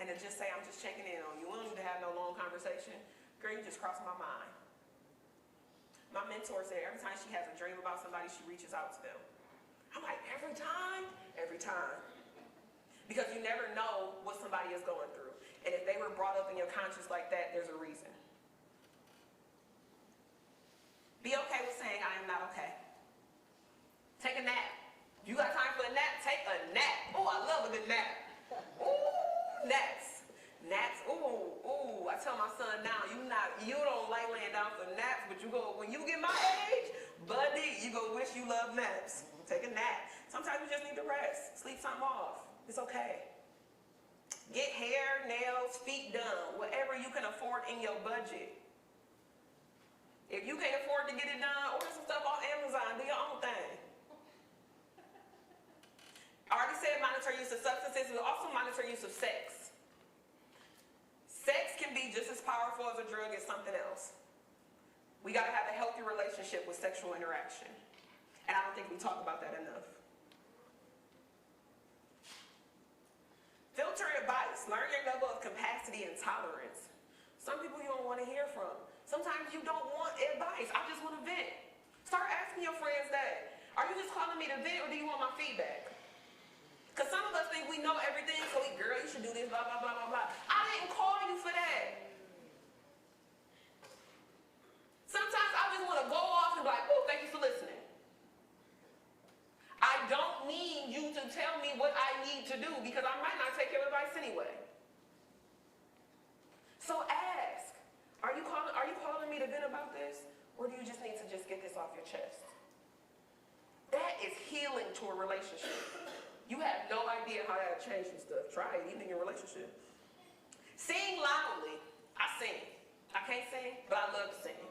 And to just say, I'm just checking in on you. We don't need to have no long conversation. Girl, you just crossed my mind. My mentor said every time she has a dream about somebody, she reaches out to them. I'm like, every time? Every time. Because you never know what somebody is going through. And if they were brought up in your conscience like that, there's a reason. Be okay with saying, I am not okay. Take a nap. You got time for a nap? Take a nap. Oh, I love a good nap. Ooh, naps. Naps. Ooh. I tell my son now, you don't like laying down for naps, but you go, when you get my age, buddy, you go wish you love naps. Take a nap. Sometimes you just need to rest. Sleep something off. It's okay. Get hair, nails, feet done. Whatever you can afford in your budget. If you can't afford to get it done, order some stuff on Amazon. Do your own thing. I already said monitor use of substances, but also monitor use of sex. Sex can be just as powerful as a drug as something else. We got to have a healthy relationship with sexual interaction. And I don't think we talk about that enough. Filter advice. Learn your level of capacity and tolerance. Some people you don't want to hear from. Sometimes you don't want advice. I just want to vent. Start asking your friends that. Are you just calling me to vent or do you want my feedback? Because some of us think we know everything, so girl, you should do this, blah, blah, blah, blah, blah. I didn't call you for that. Sometimes I just want to go off and be like, oh, thank you for listening. I don't need you to tell me what I need to do because I might not take your advice anyway. So ask, are you calling me to vent about this? Or do you just need to just get this off your chest? That is healing to a relationship. You have no idea how that'll change some stuff. Try it, even in your relationship. Sing loudly. I sing. I can't sing, but I love to sing.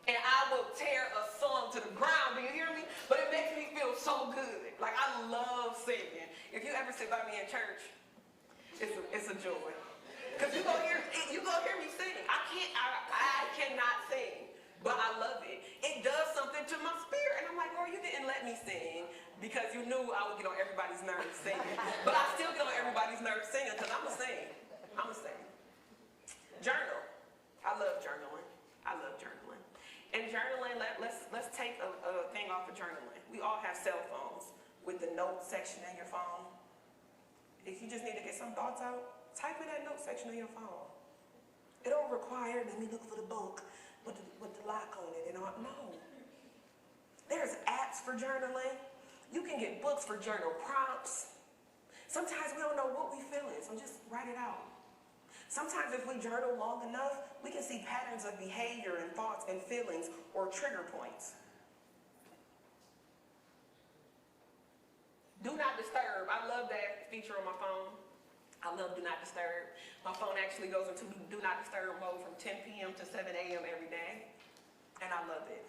And I will tear a song to the ground, do you hear me? But it makes me feel so good. Like, I love singing. If you ever sit by me in church, it's a joy. Because you gonna hear me sing. I cannot sing, but I love it. It does something to my spirit. And I'm like, Lord, you didn't let me sing because you knew I would get on everybody's nerves singing. But I still get on everybody's nerves singing because I'm a sing. Journal. I love journaling. And journaling, let's take a thing off of journaling. We all have cell phones with the notes section in your phone. If you just need to get some thoughts out, type in that note section of your phone. It don't require, let me look for the book with the lock on it and all. No. There's apps for journaling. You can get books for journal prompts. Sometimes we don't know what we're feeling, so just write it out. Sometimes if we journal long enough, we can see patterns of behavior and thoughts and feelings or trigger points. Do not disturb. I love that feature on my phone. I love do not disturb. My phone actually goes into do not disturb mode from 10 p.m. to 7 a.m. every day. And I love it.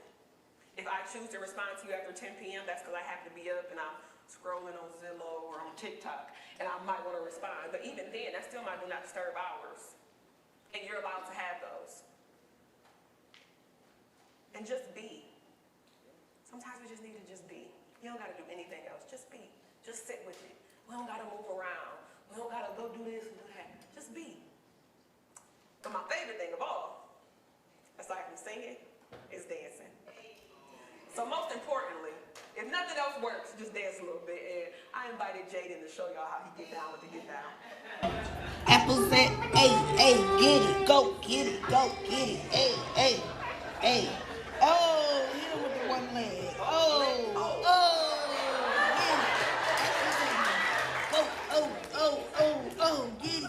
If I choose to respond to you after 10 p.m., that's because I happen to be up and I'm scrolling on Zillow or on TikTok, and I might want to respond. But even then, that's still my do not disturb hours. And you're allowed to have those. And just be. Sometimes we just need to just be. You don't got to do anything else. Just be. Just sit with it. We don't got to move around. We don't got to go do this and do that. Just be. But my favorite thing of all, aside from singing, is dancing. So most importantly, if nothing else works, just dance a little bit. And I invited Jaden to show y'all how he get down with the get down. Apple said, hey, get it, go get it, hey. Oh, hit him with the one leg. Oh, get it. Oh, get it.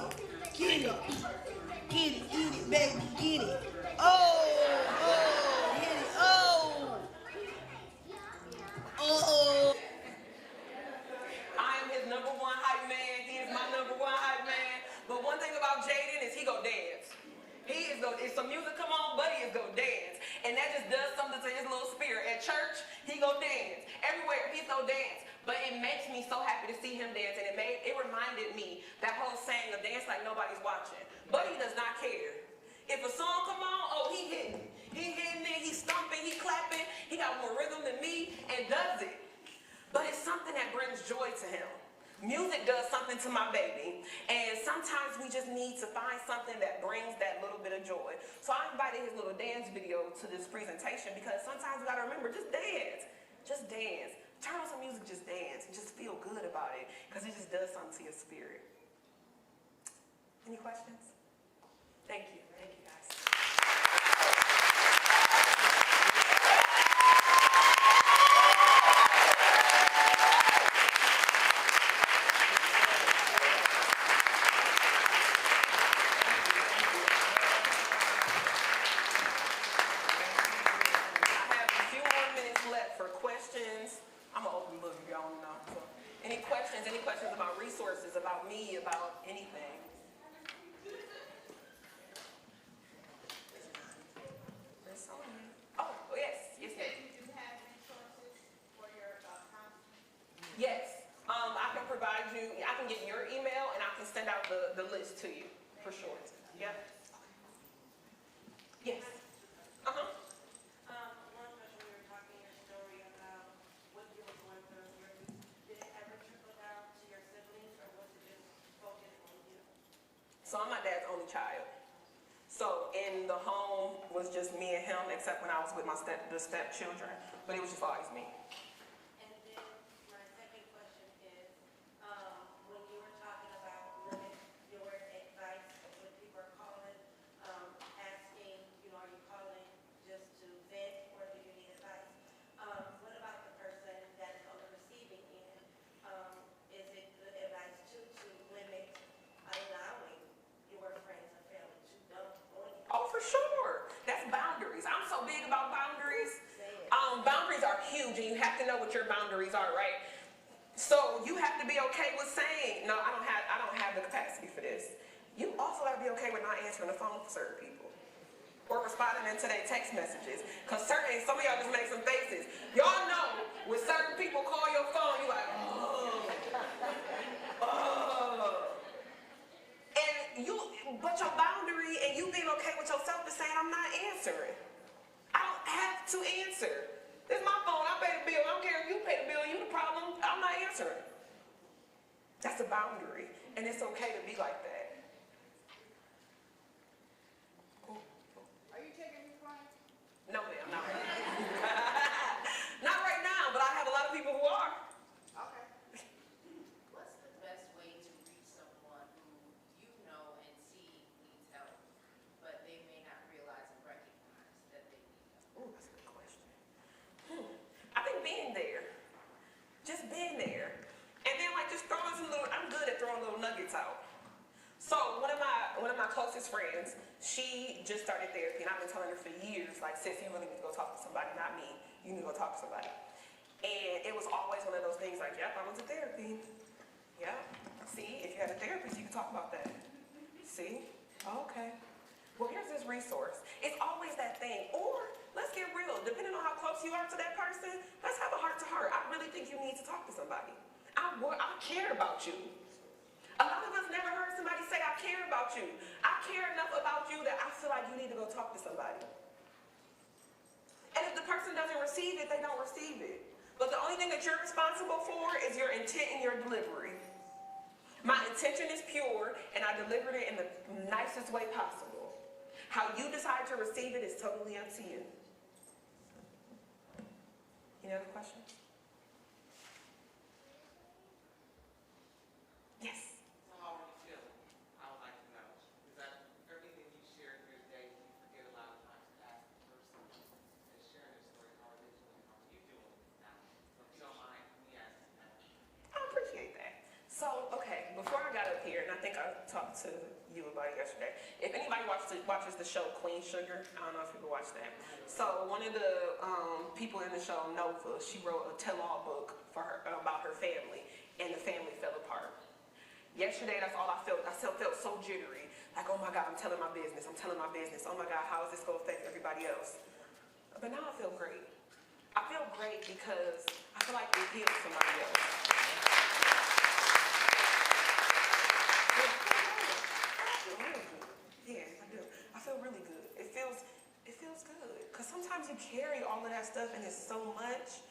if some music come on, Buddy is go dance. And that just does something to his little spirit. At church, he go dance. Everywhere, he's go dance. But it makes me so happy to see him dance, and it reminded me that whole saying of dance like nobody's watching. Buddy does not care. If a song come on, oh, he hitting. He hitting it, he stomping, he clapping. He got more rhythm than me and does it. But it's something that brings joy to him. Music does something to my baby, and sometimes we just need to find something that brings that little bit of joy. So I invited his little dance video to this presentation because sometimes we gotta remember, just dance. Just dance. Turn on some music, just dance, and just feel good about it because it just does something to your spirit. Any questions? Thank you. Thank you, guys. I have a few more minutes left for questions. I'm an open book, if y'all know. So, any questions? Any questions about resources, about me, about anything? Oh, yes, yes, ma'am. Do you have resources for your conference? Yes. I can provide you, I can get your email and I can send out the list to you, for sure. Yeah. Yes. Uh-huh. One question, we were talking your story about what you were going through. Did it ever trickle down to your siblings, or was it just focused on you? So I'm my dad's only child. So in the home was just me and him, except when I was with the stepchildren. But it was just always me. And then my second question is, when you were talking about limit your advice when people are calling, asking, are you calling just to vent or do you need advice? What about the person that is on the receiving end? Is it good advice to limit allowing your friends and family to dump on you? Oh, for sure. That's boundaries. I'm so big about boundaries. Boundaries are huge, and you have to know what your boundaries are, right? So you have to be okay with saying, no, I don't have the capacity for this. You also have to be okay with not answering the phone for certain people, or responding into their text messages. Because some of y'all just make some faces. Y'all know when certain people call your phone, you're like, but your boundary and you being okay with yourself is saying, I'm not answering. I don't have to answer. This is my phone, I pay the bill. I don't care if you pay the bill, you the problem, I'm not answering. That's a boundary, and it's okay to be like that. Are you taking your clients? No, ma'am, not right now. Not right now, but I have a lot of people who are. Okay. What's the best way to reach someone who you know and see needs help, but they may not realize and recognize that they need help? Ooh, that's a good question. I think being there. Just being there. And then just throwing I'm good at throwing little nuggets out. So one of my closest friends, she just started therapy, and I've been telling her for years, sis, you really need to go talk to somebody, not me. You need to go talk to somebody. And it was always one of those things yep, I went to therapy. Yep. See, if you had a therapist, you could talk about that. See? Oh, okay. Well, here's this resource. It's always that thing. Or, let's get real. Depending on how close you are to that person, let's have a heart-to-heart. I really think you need to talk to somebody. I care about you. A lot of us never heard somebody say, I care about you. I care enough about you that I feel like you need to go talk to somebody. And if the person doesn't receive it, they don't receive it. But the only thing that you're responsible for is your intent and your delivery. My intention is pure, and I delivered it in the nicest way possible. How you decide to receive it is totally up to you. Any other questions? Yes. So how are you feeling? I would like to know. Is that everything you shared here today, you forget a lot of times to ask the person that's sharing their story, how are they doing? How are you doing now? So if you don't mind me asking that. I appreciate that. So, okay, before I got up here, and I think I talked to you about it yesterday, if anybody watches the show Queen Sugar, I don't know if people watch that. So one of the people in the show, Nova, she wrote a tell-all book for her about her family, and the family fell apart. Yesterday, that's all I felt. I still felt so jittery. Like, oh my God, I'm telling my business. Oh my God, how is this going to affect everybody else? But now I feel great. I feel great because I feel like it healed somebody else. Yeah, I do. I feel really good. It feels good. Because sometimes you carry all of that stuff and it's so much,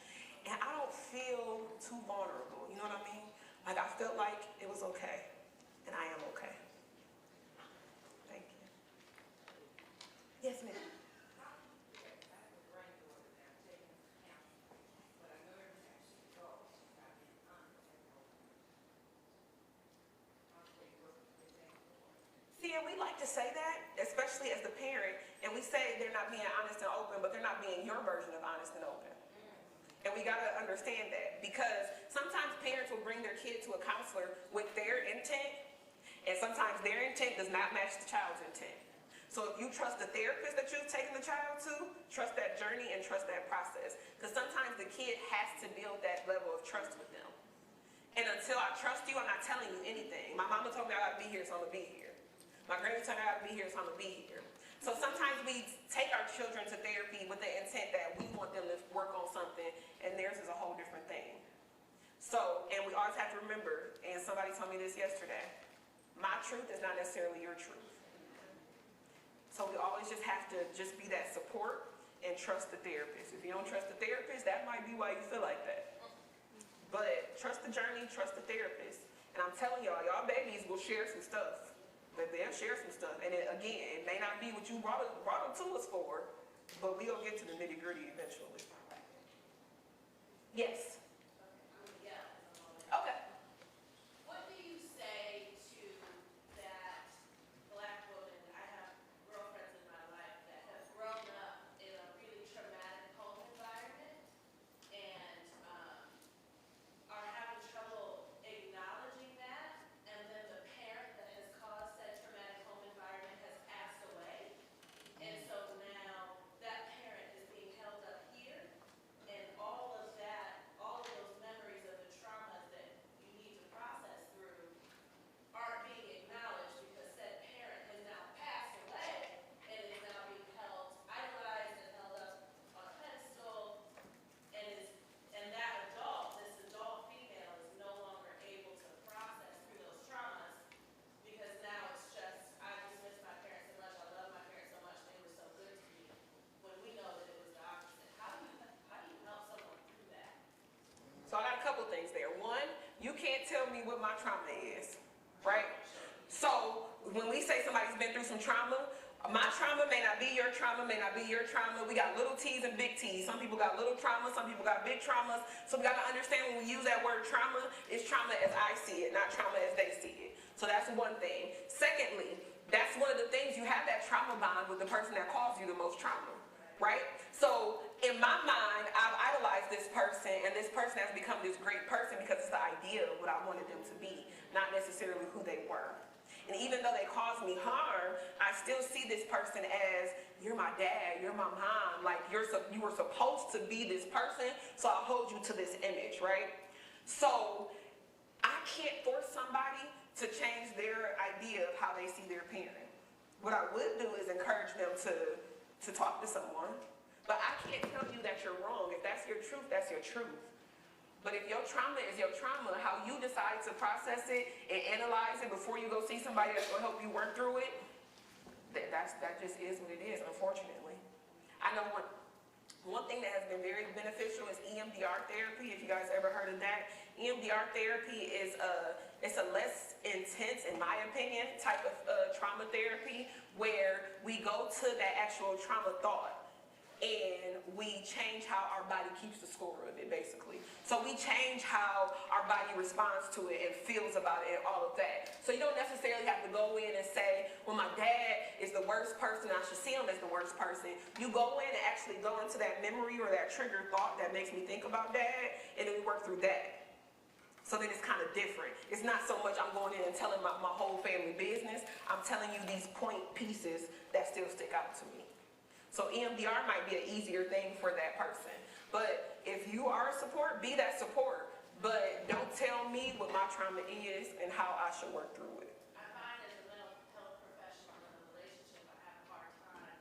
and I don't feel too vulnerable. You know what I mean? Like, I felt like it was okay, and I am okay. Thank you. Yes, ma'am. See, and we like to say that, especially as the parent, and we say they're not being honest and open, but they're not being your version of honest and open. And we gotta understand that, because sometimes parents will bring their kid to a counselor with their intent, and sometimes their intent does not match the child's intent. So if you trust the therapist that you've taken the child to, trust that journey and trust that process. Because sometimes the kid has to build that level of trust with them. And until I trust you, I'm not telling you anything. My mama told me I gotta be here, so I'm gonna be here. My granny told me I gotta be here, so I'm gonna be here. So sometimes we take our children to therapy with the intent that we want them to work on something, and theirs is a whole different thing. So, and we always have to remember, and somebody told me this yesterday, my truth is not necessarily your truth. So we always just have to just be that support and trust the therapist. If you don't trust the therapist, that might be why you feel like that. But trust the journey, trust the therapist. And I'm telling y'all, y'all babies will share some stuff. But they'll share some stuff. And it may not be what you brought them to us for, but we'll get to the nitty gritty eventually. Yes. Okay. What do you say to that Black woman? I have girlfriends in my life that have grown up in a really traumatic home environment and are having trouble acknowledging that, and then the parent that has caused that traumatic home environment has passed away, and so now that parent is being held up here, and all of those memories of the traumas that you need to process through aren't being acknowledged because said parent has now passed away and is now being held, idolized and held up on a pedestal, and that this adult female is no longer able to process through those traumas because now it's just, I just miss my parents so much, I love my parents so much, they were so good to me, when we know that it was the opposite. How do you help someone through that? So I got a couple things there. One, you can't tell me what my trauma is, right? So when we say somebody's been through some trauma, my trauma may not be your trauma, may not be your trauma. We got little T's and big T's. Some people got little traumas, some people got big traumas. So we got to understand when we use that word trauma, it's trauma as I see it, not trauma as they see it. So that's one thing. Secondly, that's one of the things, you have that trauma bond with the person that caused you the most trauma, right? So in my mind, I've idolized this person, and this person has become this great person because it's the idea of what I wanted them to be, not necessarily who they were. And even though they caused me harm, I still see this person as, you're my dad, you're my mom, like you were supposed to be this person, so I'll hold you to this image, right? So I can't force somebody to change their idea of how they see their parent. What I would do is encourage them to talk to someone, but I can't tell you that you're wrong. If that's your truth, that's your truth. But if your trauma is your trauma, how you decide to process it and analyze it before you go see somebody that's going to help you work through it, that just is what it is, unfortunately. I know one thing that has been very beneficial is EMDR therapy, if you guys ever heard of that. EMDR therapy is it's a less intense, in my opinion, type of trauma therapy where we go to that actual trauma thought and we change how our body keeps the score of it, basically. So we change how our body responds to it and feels about it and all of that. So you don't necessarily have to go in and say, well, my dad is the worst person, I should see him as the worst person. You go in and actually go into that memory or that trigger thought that makes me think about dad, and then we work through that. So then it's kind of different. It's not so much I'm going in and telling my whole family business. I'm telling you these point pieces that still stick out to me. So EMDR might be an easier thing for that person. But if you are a support, be that support. but don't tell me what my trauma is and how I should work through it. I find as a mental health professional in a relationship, I have a hard time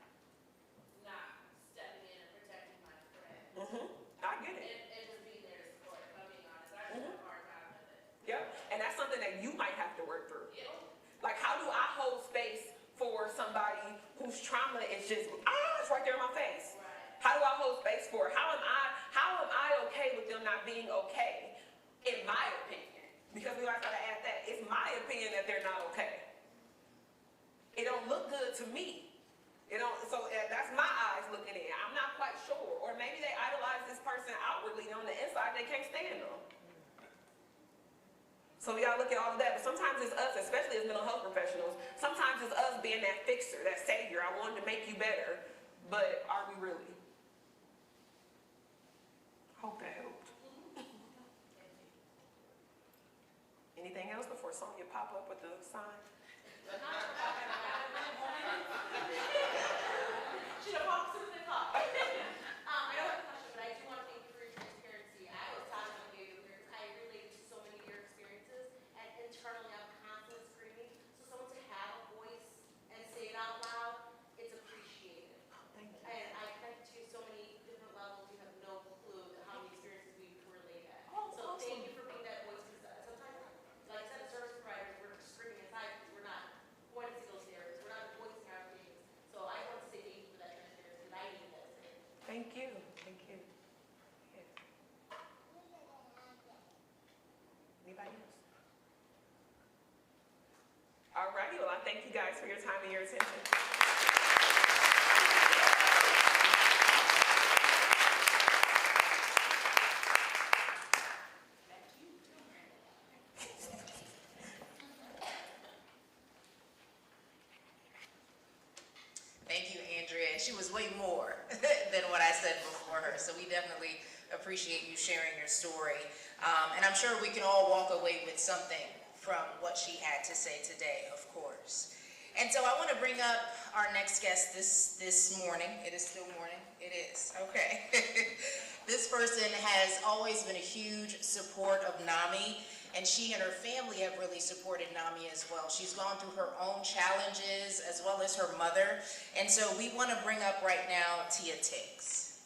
not stepping in and protecting my friend. I get it. And just being there to support, if I'm being honest. I just have a hard time with it. Yep, and that's something that you might have to work through. You know? Like, how do I hold space for somebody whose trauma is just, it's right there in my face? Right. How do I hold space for it? How am I okay with them not being okay, in my opinion? Because we always gotta add that. It's my opinion that they're not okay. It don't look good to me. It don't, so that's my eyes looking in. I'm not quite sure. Or maybe they idolize this person outwardly, and on the inside they can't stand them. So we gotta look at all of that. But sometimes it's us, especially as mental health professionals, sometimes it's us being that fixer, that savior. I wanted to make you better, but are we really? Hope that helped. Anything else before Sonia pop up with the sign? Should have walked through the car. I don't have a question, but I do want to thank you for your transparency. I was talking with you because I relate to so many of your experiences, and internally I'm constantly screaming. So someone to have a voice and say it out loud, it's appreciated. Thank you. And I connect to so many different levels. You have no clue how many experiences we relate at. Oh, So awesome. thank you for being that voice. Because sometimes, like I said, service providers, we're screaming inside because we're not wanting to go therapists. We're not voicing our opinions. So I want to say thank you for that transparency. And I need that today. Thank you. Thank you. Yeah. Anybody else? All righty. Well, I thank you guys for your time and your attention. Thank you, Andrea. She was way more than what I said before her, so we definitely appreciate you sharing your story. And I'm sure we can all walk away with something from what she had to say today, of course. And so I want to bring up our next guest this morning. It is still morning? It is. Okay. This person has always been a huge support of NAMI, and she and her family have really supported NAMI as well. She's gone through her own challenges as well as her mother. And so we want to bring up right now Tia Tiggs.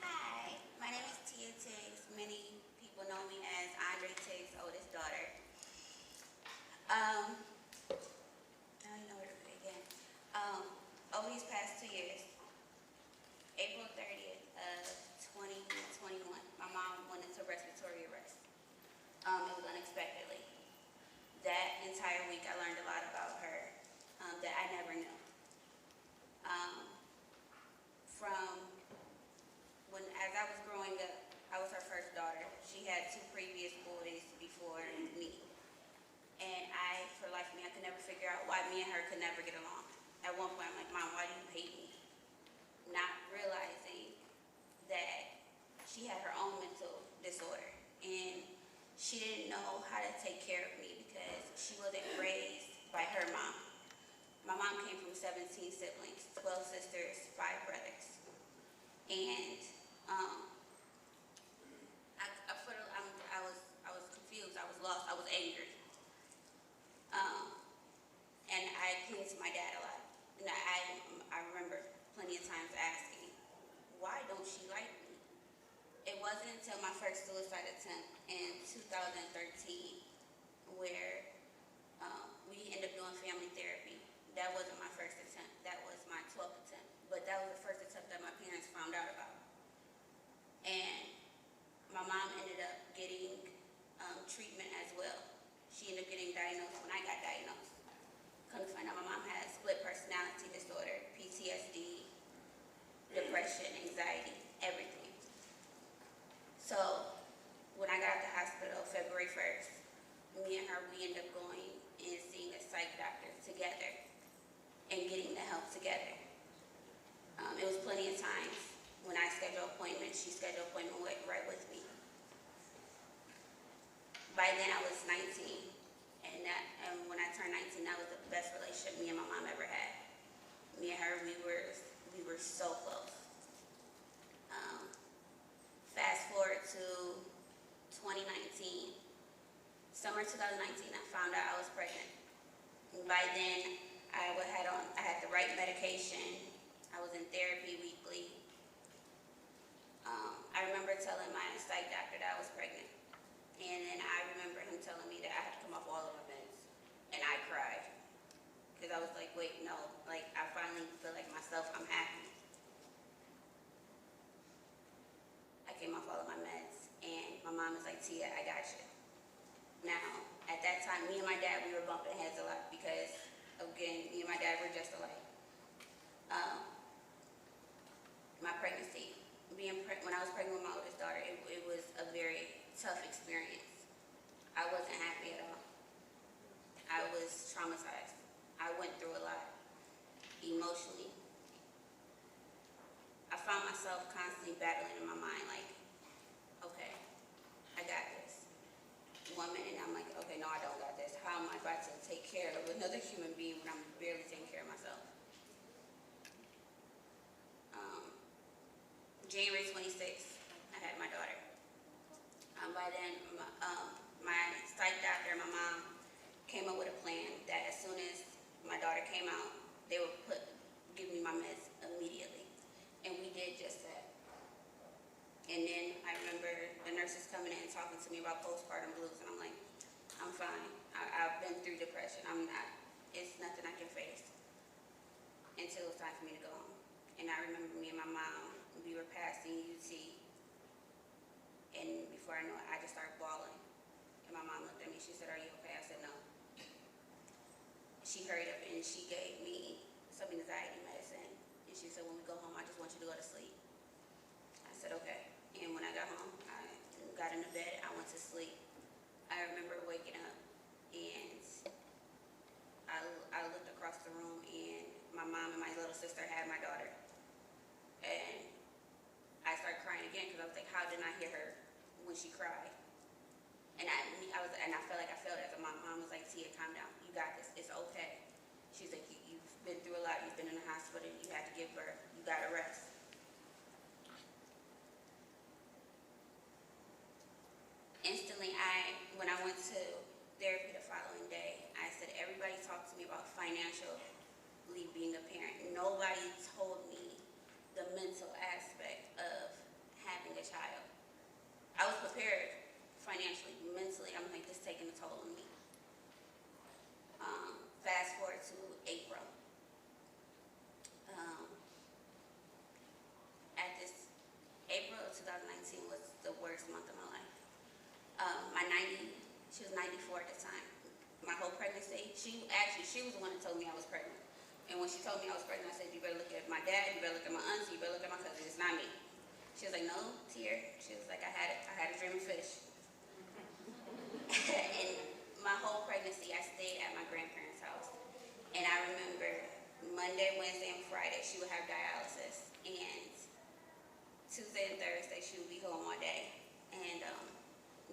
Hi, my name is Tia Tiggs. Many people know me as Andrea Tiggs' oldest daughter. I don't know where to begin. Over these past 2 years, April 30th of 2021, my mom went into respiratory arrest. It was unexpectedly. That entire week, I learned a lot about her that I never knew. As I was growing up, I was her first daughter. She had 2 previous boys before me. And for the life of me, I could never figure out why me and her could never get along. At one point, I'm like, Mom, why do you hate me? Not realizing that she had her own mental disorder. And she didn't know how to take care of me because she wasn't raised by her mom. My mom came from 17 siblings, 12 sisters, 5 brothers. And I was confused, I was lost, I was angry. And I came to my dad a lot. And I remember plenty of times asking, why don't she like me? It wasn't until my first suicide attempt in 2013 where we ended up doing family therapy. That wasn't my first attempt, that was my 12th attempt. But that was the first attempt that my parents found out about. And my mom ended up getting treatment as well. She ended up getting diagnosed when I got diagnosed. Come to find out my mom had split personality disorder, PTSD, depression, anxiety, everything. So when I got out the hospital February 1st, me and her, we ended up going and seeing a psych doctor together and getting the help together. It was plenty of times when I scheduled appointments, she scheduled appointment right with me. By by then I was 19, and when I turned 19, that was the best relationship me and my mom ever had. Me and her, we were so close. Fast forward to 2019, summer 2019, I found out I was pregnant. And by then, I had the right medication. I was in therapy weekly. I remember telling my psych doctor that I was pregnant. And then I remember him telling me that I had to come off all of my meds. And I cried. Because I was like, wait, no. Like, I finally feel like myself. I'm happy. I came off all of my meds. And my mom was like, Tia, I got you. Now, at that time, me and my dad, we were bumping heads a lot. Because, again, me and my dad were just alike. My pregnancy. When I was pregnant with my oldest daughter, it was a very tough experience. I wasn't happy at all. I was traumatized. I went through a lot emotionally. I found myself constantly battling in my mind, like, okay, I got this. 1 minute, I'm like, okay, no, I don't got this. How am I about to take care of another human being when I'm barely taking care of myself? January 26th, I had my daughter. By then, my psych doctor and my mom came up with a plan that as soon as my daughter came out, they would give me my meds immediately. And we did just that. And then I remember the nurses coming in and talking to me about postpartum blues, and I'm like, I'm fine. I've been through depression. It's nothing I can face until it's time for me to go home. And I remember me and my mom, we were passing UT, and before I knew it, I just started bawling. And my mom looked at me, she said, are you okay? I said, no. She hurried up and she gave me some anxiety medicine. And she said, when we go home, I just want you to go to sleep. I said, okay. And when I got home, I got in the bed, I went to sleep. I remember waking up, and I looked across the room, and my mom and my little sister had my daughter. And I started crying again because I was like, how didn't I hear her when she cried? And I felt like I felt it. My mom was like, Tia, calm down. You got this. It's okay. She's like, you've been through a lot. You've been in the hospital. You had to give birth. You got to rest. Instantly, when I went to therapy the following day, I said, everybody talked to me about financially being a parent. Nobody told me the mental aspect of having a child. I was prepared financially, mentally. I'm like, this is taking a toll on me. Fast forward to April. April of 2019 was the worst month of my life. She was 94 at the time. My whole pregnancy, she was the one that told me I was pregnant. And when she told me I was pregnant, I said, you better look at my dad, you better look at my auntie, you better look at my cousin, it's not me. She was like, no, Tier. She was like, I had a dream of fish. And my whole pregnancy, I stayed at my grandparents' house. And I remember Monday, Wednesday, and Friday, she would have dialysis. And Tuesday and Thursday, she would be home all day. And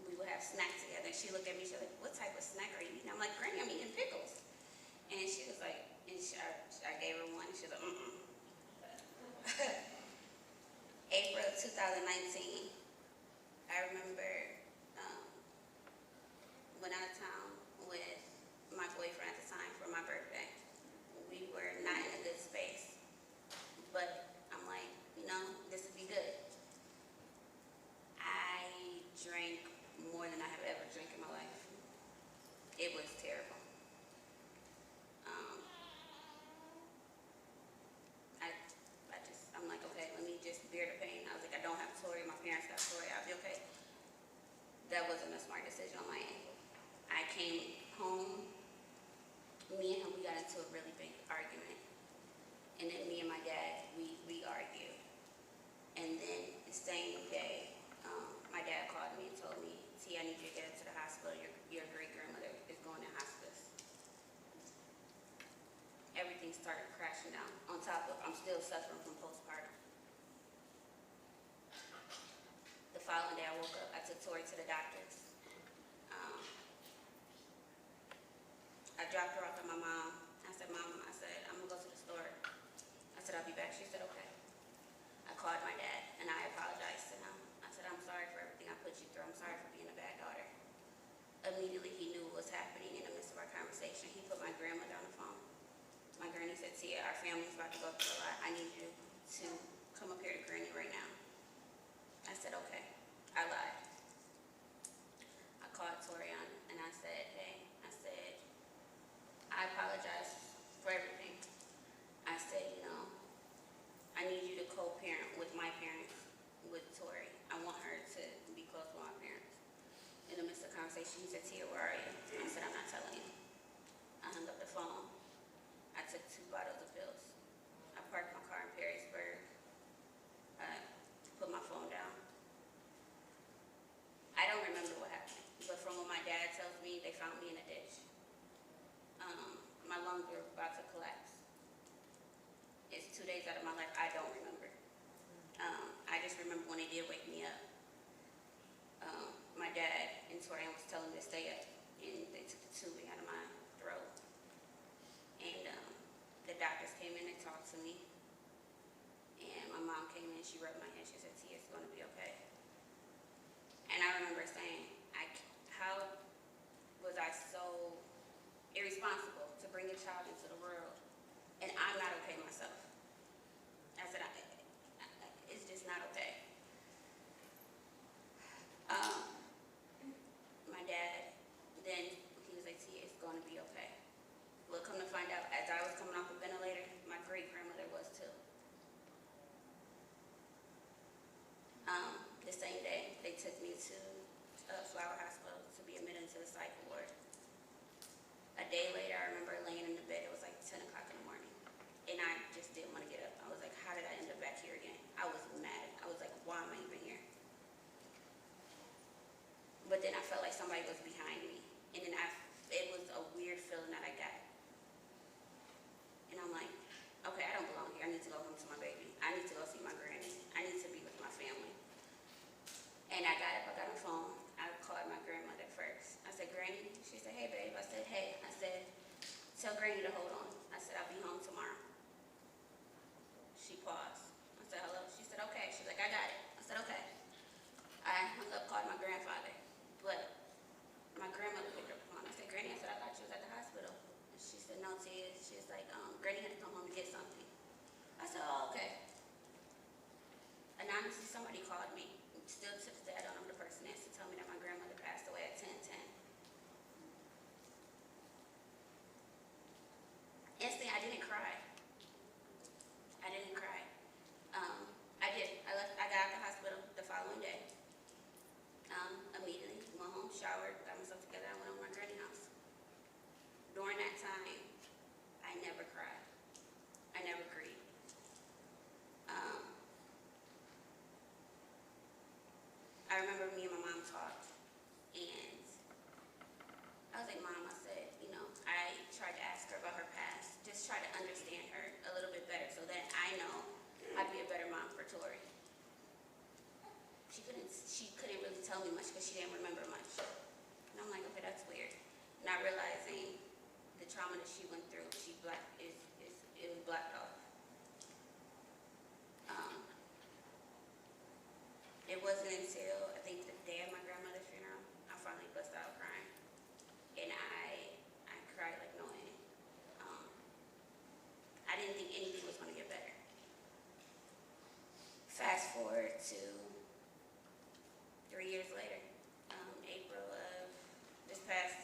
we would have snacks together. And she looked at me, she was like, what type of snack are you eating? I'm like, Granny, I'm eating pickles. And she was like, I gave her one, and she was like, April of 2019, I remember went out of town with my boyfriend at the time for my birthday. We were not in a good space, but I'm like, this would be good. I drank more than I have ever drank in my life. It was terrible. I'm like, okay, let me just bear the pain. I was like, I don't have Tori, my parents got Tori, I'll be okay. That wasn't a smart decision on my end. I came home, me and him, we got into a really big argument. And then me and my dad, we argued. And then the same day, my dad called me and told me, T, I need you to get into the hospital. Your great-grandmother is going in hospice. Everything started crashing down. On top of, I'm still suffering from postpartum. The following day I woke up, I took Tori to the doctors. Um, I dropped her off at my mom. I said, Mom, I said, I'm gonna go to the store. I said, I'll be back. She said, okay. I called my dad and I apologized to him. I said, I'm sorry for everything I put you through. I'm sorry for being a bad daughter. Immediately he knew what was happening in the midst of our conversation. He put my grandmother on the phone. My granny said, Tia, our family's about to go through a lot. I need you to come up here to Granny right now. I said, okay. I lied. I called Torian and I said, hey, I said, I apologize for everything. I said, you know, I need you to co-parent with my parents, with Tori. I want her to be close with my parents. In the midst of the conversation, he said, Tia, where are you? I said, I'm not telling you. I hung up the phone. I took 2 bottles of pills. I parked my car in Perrysburg. I put my phone down. I don't remember what happened, but from what my dad tells me, they found me in a ditch. My lungs were about to collapse. It's 2 days out of my life I don't remember. I just remember when they did wake me up. My dad and Torian was telling me to stay up, and they took the tubing out of my throat. And the doctors came in and talked to me. And my mom came in, she rubbed my head, she said, Tia, it's gonna be okay. And I remember saying, how was I so irresponsible to bring a child into the world and I'm not okay myself? I said, it's just not okay. My dad, then he was like, Tia, it's gonna be okay. Well, come to find out, as I was coming off the ventilator, my great-grandmother was too. The same day, they took me to Flower Hospital to be admitted into the psych ward. A day later, I remember laying in the bed. It was like 10 o'clock in the morning. And I just didn't want to get up. I was like, how did I end up back here again? I was mad. I was like, why am I even here? But then I felt like somebody was behind me. And then it was a weird feeling that I got. And I'm like, okay, I don't belong here. I need to go home to my baby. I need to go see my granny. I need to be with my family. And I got up, I got my phone. I called my grandmother first. I said, Granny? She said, hey, babe. I said, hey. I said, tell Granny to hold on. I said, I'll be home tomorrow. She paused. I said, hello? She said, okay. She's like, I got it. I said, okay. I hung up, called my grandfather. But my grandmother picked up the phone. I said, Granny, I said, I thought you was at the hospital. And she said, no, Tia. She was like, Granny had to come home to get something. I said, oh, okay. Anonymously, somebody called me. Still to this day, I don't know who the person is, to tell me that my grandmother passed away at 10:10. Instantly, I didn't cry. I didn't cry. I did. I got out of the hospital the following day. Immediately went home, showered, got myself together, I went over to my granny house. During that time, I never cried. I never grieved. I remember me and my mom talked, and I was like, Mom, I said, you know, I tried to ask her about her past, just try to understand her a little bit better so that I know I'd be a better mom for Tori. She couldn't really tell me much because she didn't remember much. And I'm like, okay, that's weird. Not realizing the trauma that she went through, it was blacked off. It wasn't until, I think, the day of my grandmother's funeral, I finally bust out crying. And I cried like no end. I didn't think anything was going to get better. Fast forward to 3 years later, April of this past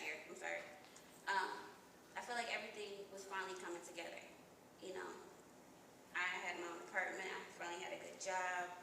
year, I'm sorry. I feel like everything was finally coming together. You know, I had my own apartment, I finally had a good job.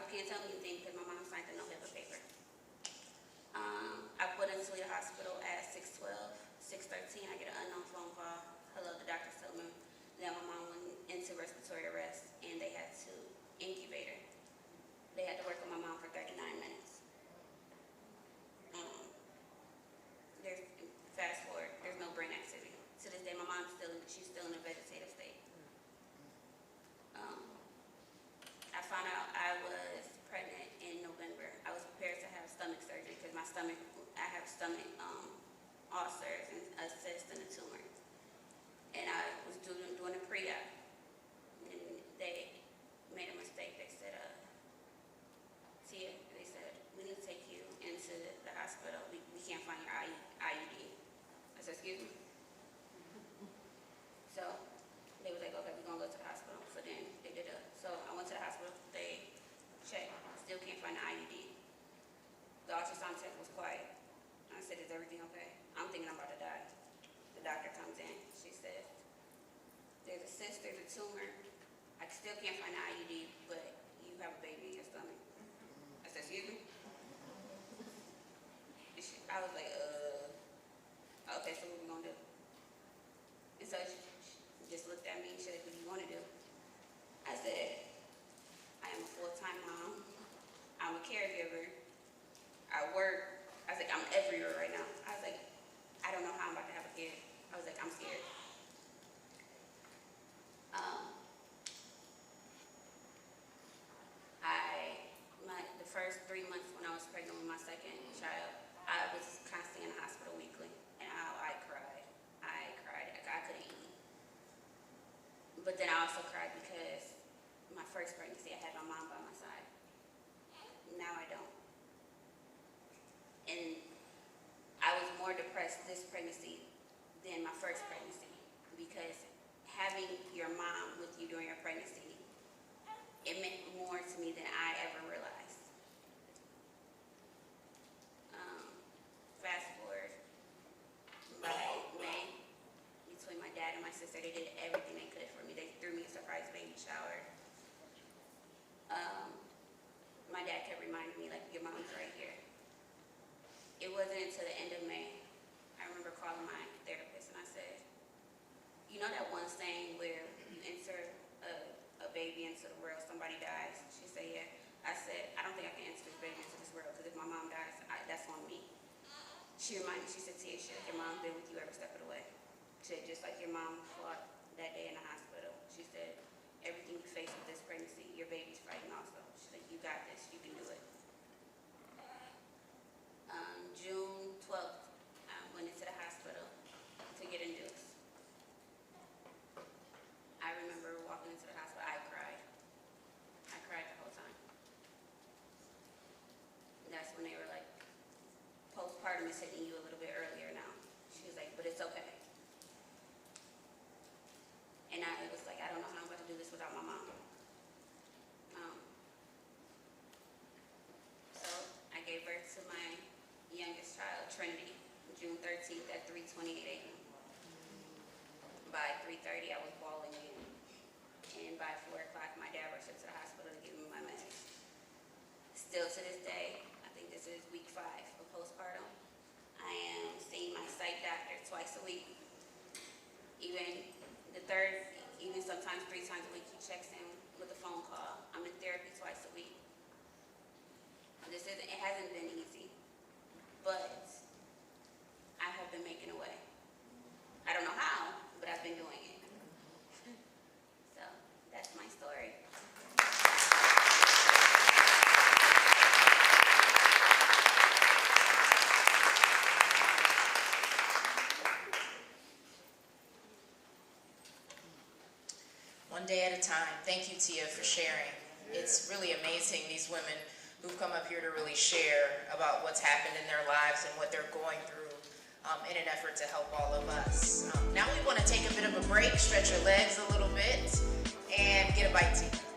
can't tell me anything because my mom signed the no HIPAA paper. I put into the hospital at 6:12, 6:13. I get an unknown phone call. Hello, the doctor's telling me that my mom went into respiratory arrest and they had to incubate her. They had to work on my mom for 39 minutes. Fast forward, there's no brain activity. To this day, my mom's she's still in a vegetative state. I found out I was pregnant in November. I was prepared to have stomach surgery because I have stomach ulcers and a cyst and a tumor. And I was doing a pre-op. And they made a mistake. They said, Tia, they said, we need to take you into the hospital. We can't find your IUD. I said, excuse me? So they was like, okay, we're going to go to the hospital. So then they did so I went to the hospital. They checked. Still can't find the IUD. The ultrasound test was quiet. I said, is everything okay? I'm thinking I'm about to die. The doctor comes in. She says, there's a cyst, there's a tumor. I still can't find the IUD, but you have a baby in your stomach. I said, excuse me? I was like, okay, so what are we going to do? And so she just looked at me and said, what do you want to do? I said, I am a full-time mom. I'm a caregiver. I work. I was like, I'm everywhere right now. I was like, I don't know how I'm about to have a kid. I was like, I'm scared. The first 3 months when I was pregnant with my second child, I was constantly in the hospital weekly, and I cried. I couldn't eat. But then I also cried because my first pregnancy, I had my mom by my side. Now I don't. And I was more depressed this pregnancy than my first pregnancy because having your mom with you during your pregnancy, it meant more to me than I ever realized. Fast forward, by May, between my dad and my sister, they did everything they could for me. They threw me a surprise baby shower. My dad kept reminding me, like, your mom's right here. It wasn't until the end of May, I remember calling my therapist and I said, you know that one saying where you enter a baby into the world, somebody dies? She said, yeah. I said, I don't think I can enter this baby into this world because if my mom dies, that's on me. She reminded me, she said, Tia, your mom's been with you every step of the way. She said, just like your mom fought that day in the hospital. She said, everything you face with this pregnancy, your baby's fighting also. She said, you got this, you can do it. June 12th, I went into the hospital to get induced. I remember walking into the hospital, I cried. I cried the whole time. That's when they were like, postpartum is hitting you a little bit earlier now. She was like, but it's okay. And I was like, I don't know how I'm about to do this without my mom. So I gave birth to my youngest child, Trinity, June 13th at 3:28 a.m. By 3:30, I was bawling again. And by 4 o'clock, my dad rushed up to the hospital to give me my meds. Still to this day, I think this is week 5 of postpartum. I am seeing my psych doctor twice a week. Even sometimes 3 times a week, he checks in with a phone call. I'm in therapy twice a week. It hasn't been easy, but I have been making a way. I don't know how, but I've been doing it. So that's my story. One day at a time. Thank you, Tia, for sharing. It's really amazing, these women who've come up here to really share about what's happened in their lives and what they're going through in an effort to help all of us. Now we want to take a bit of a break, stretch your legs a little bit, and get a bite to eat.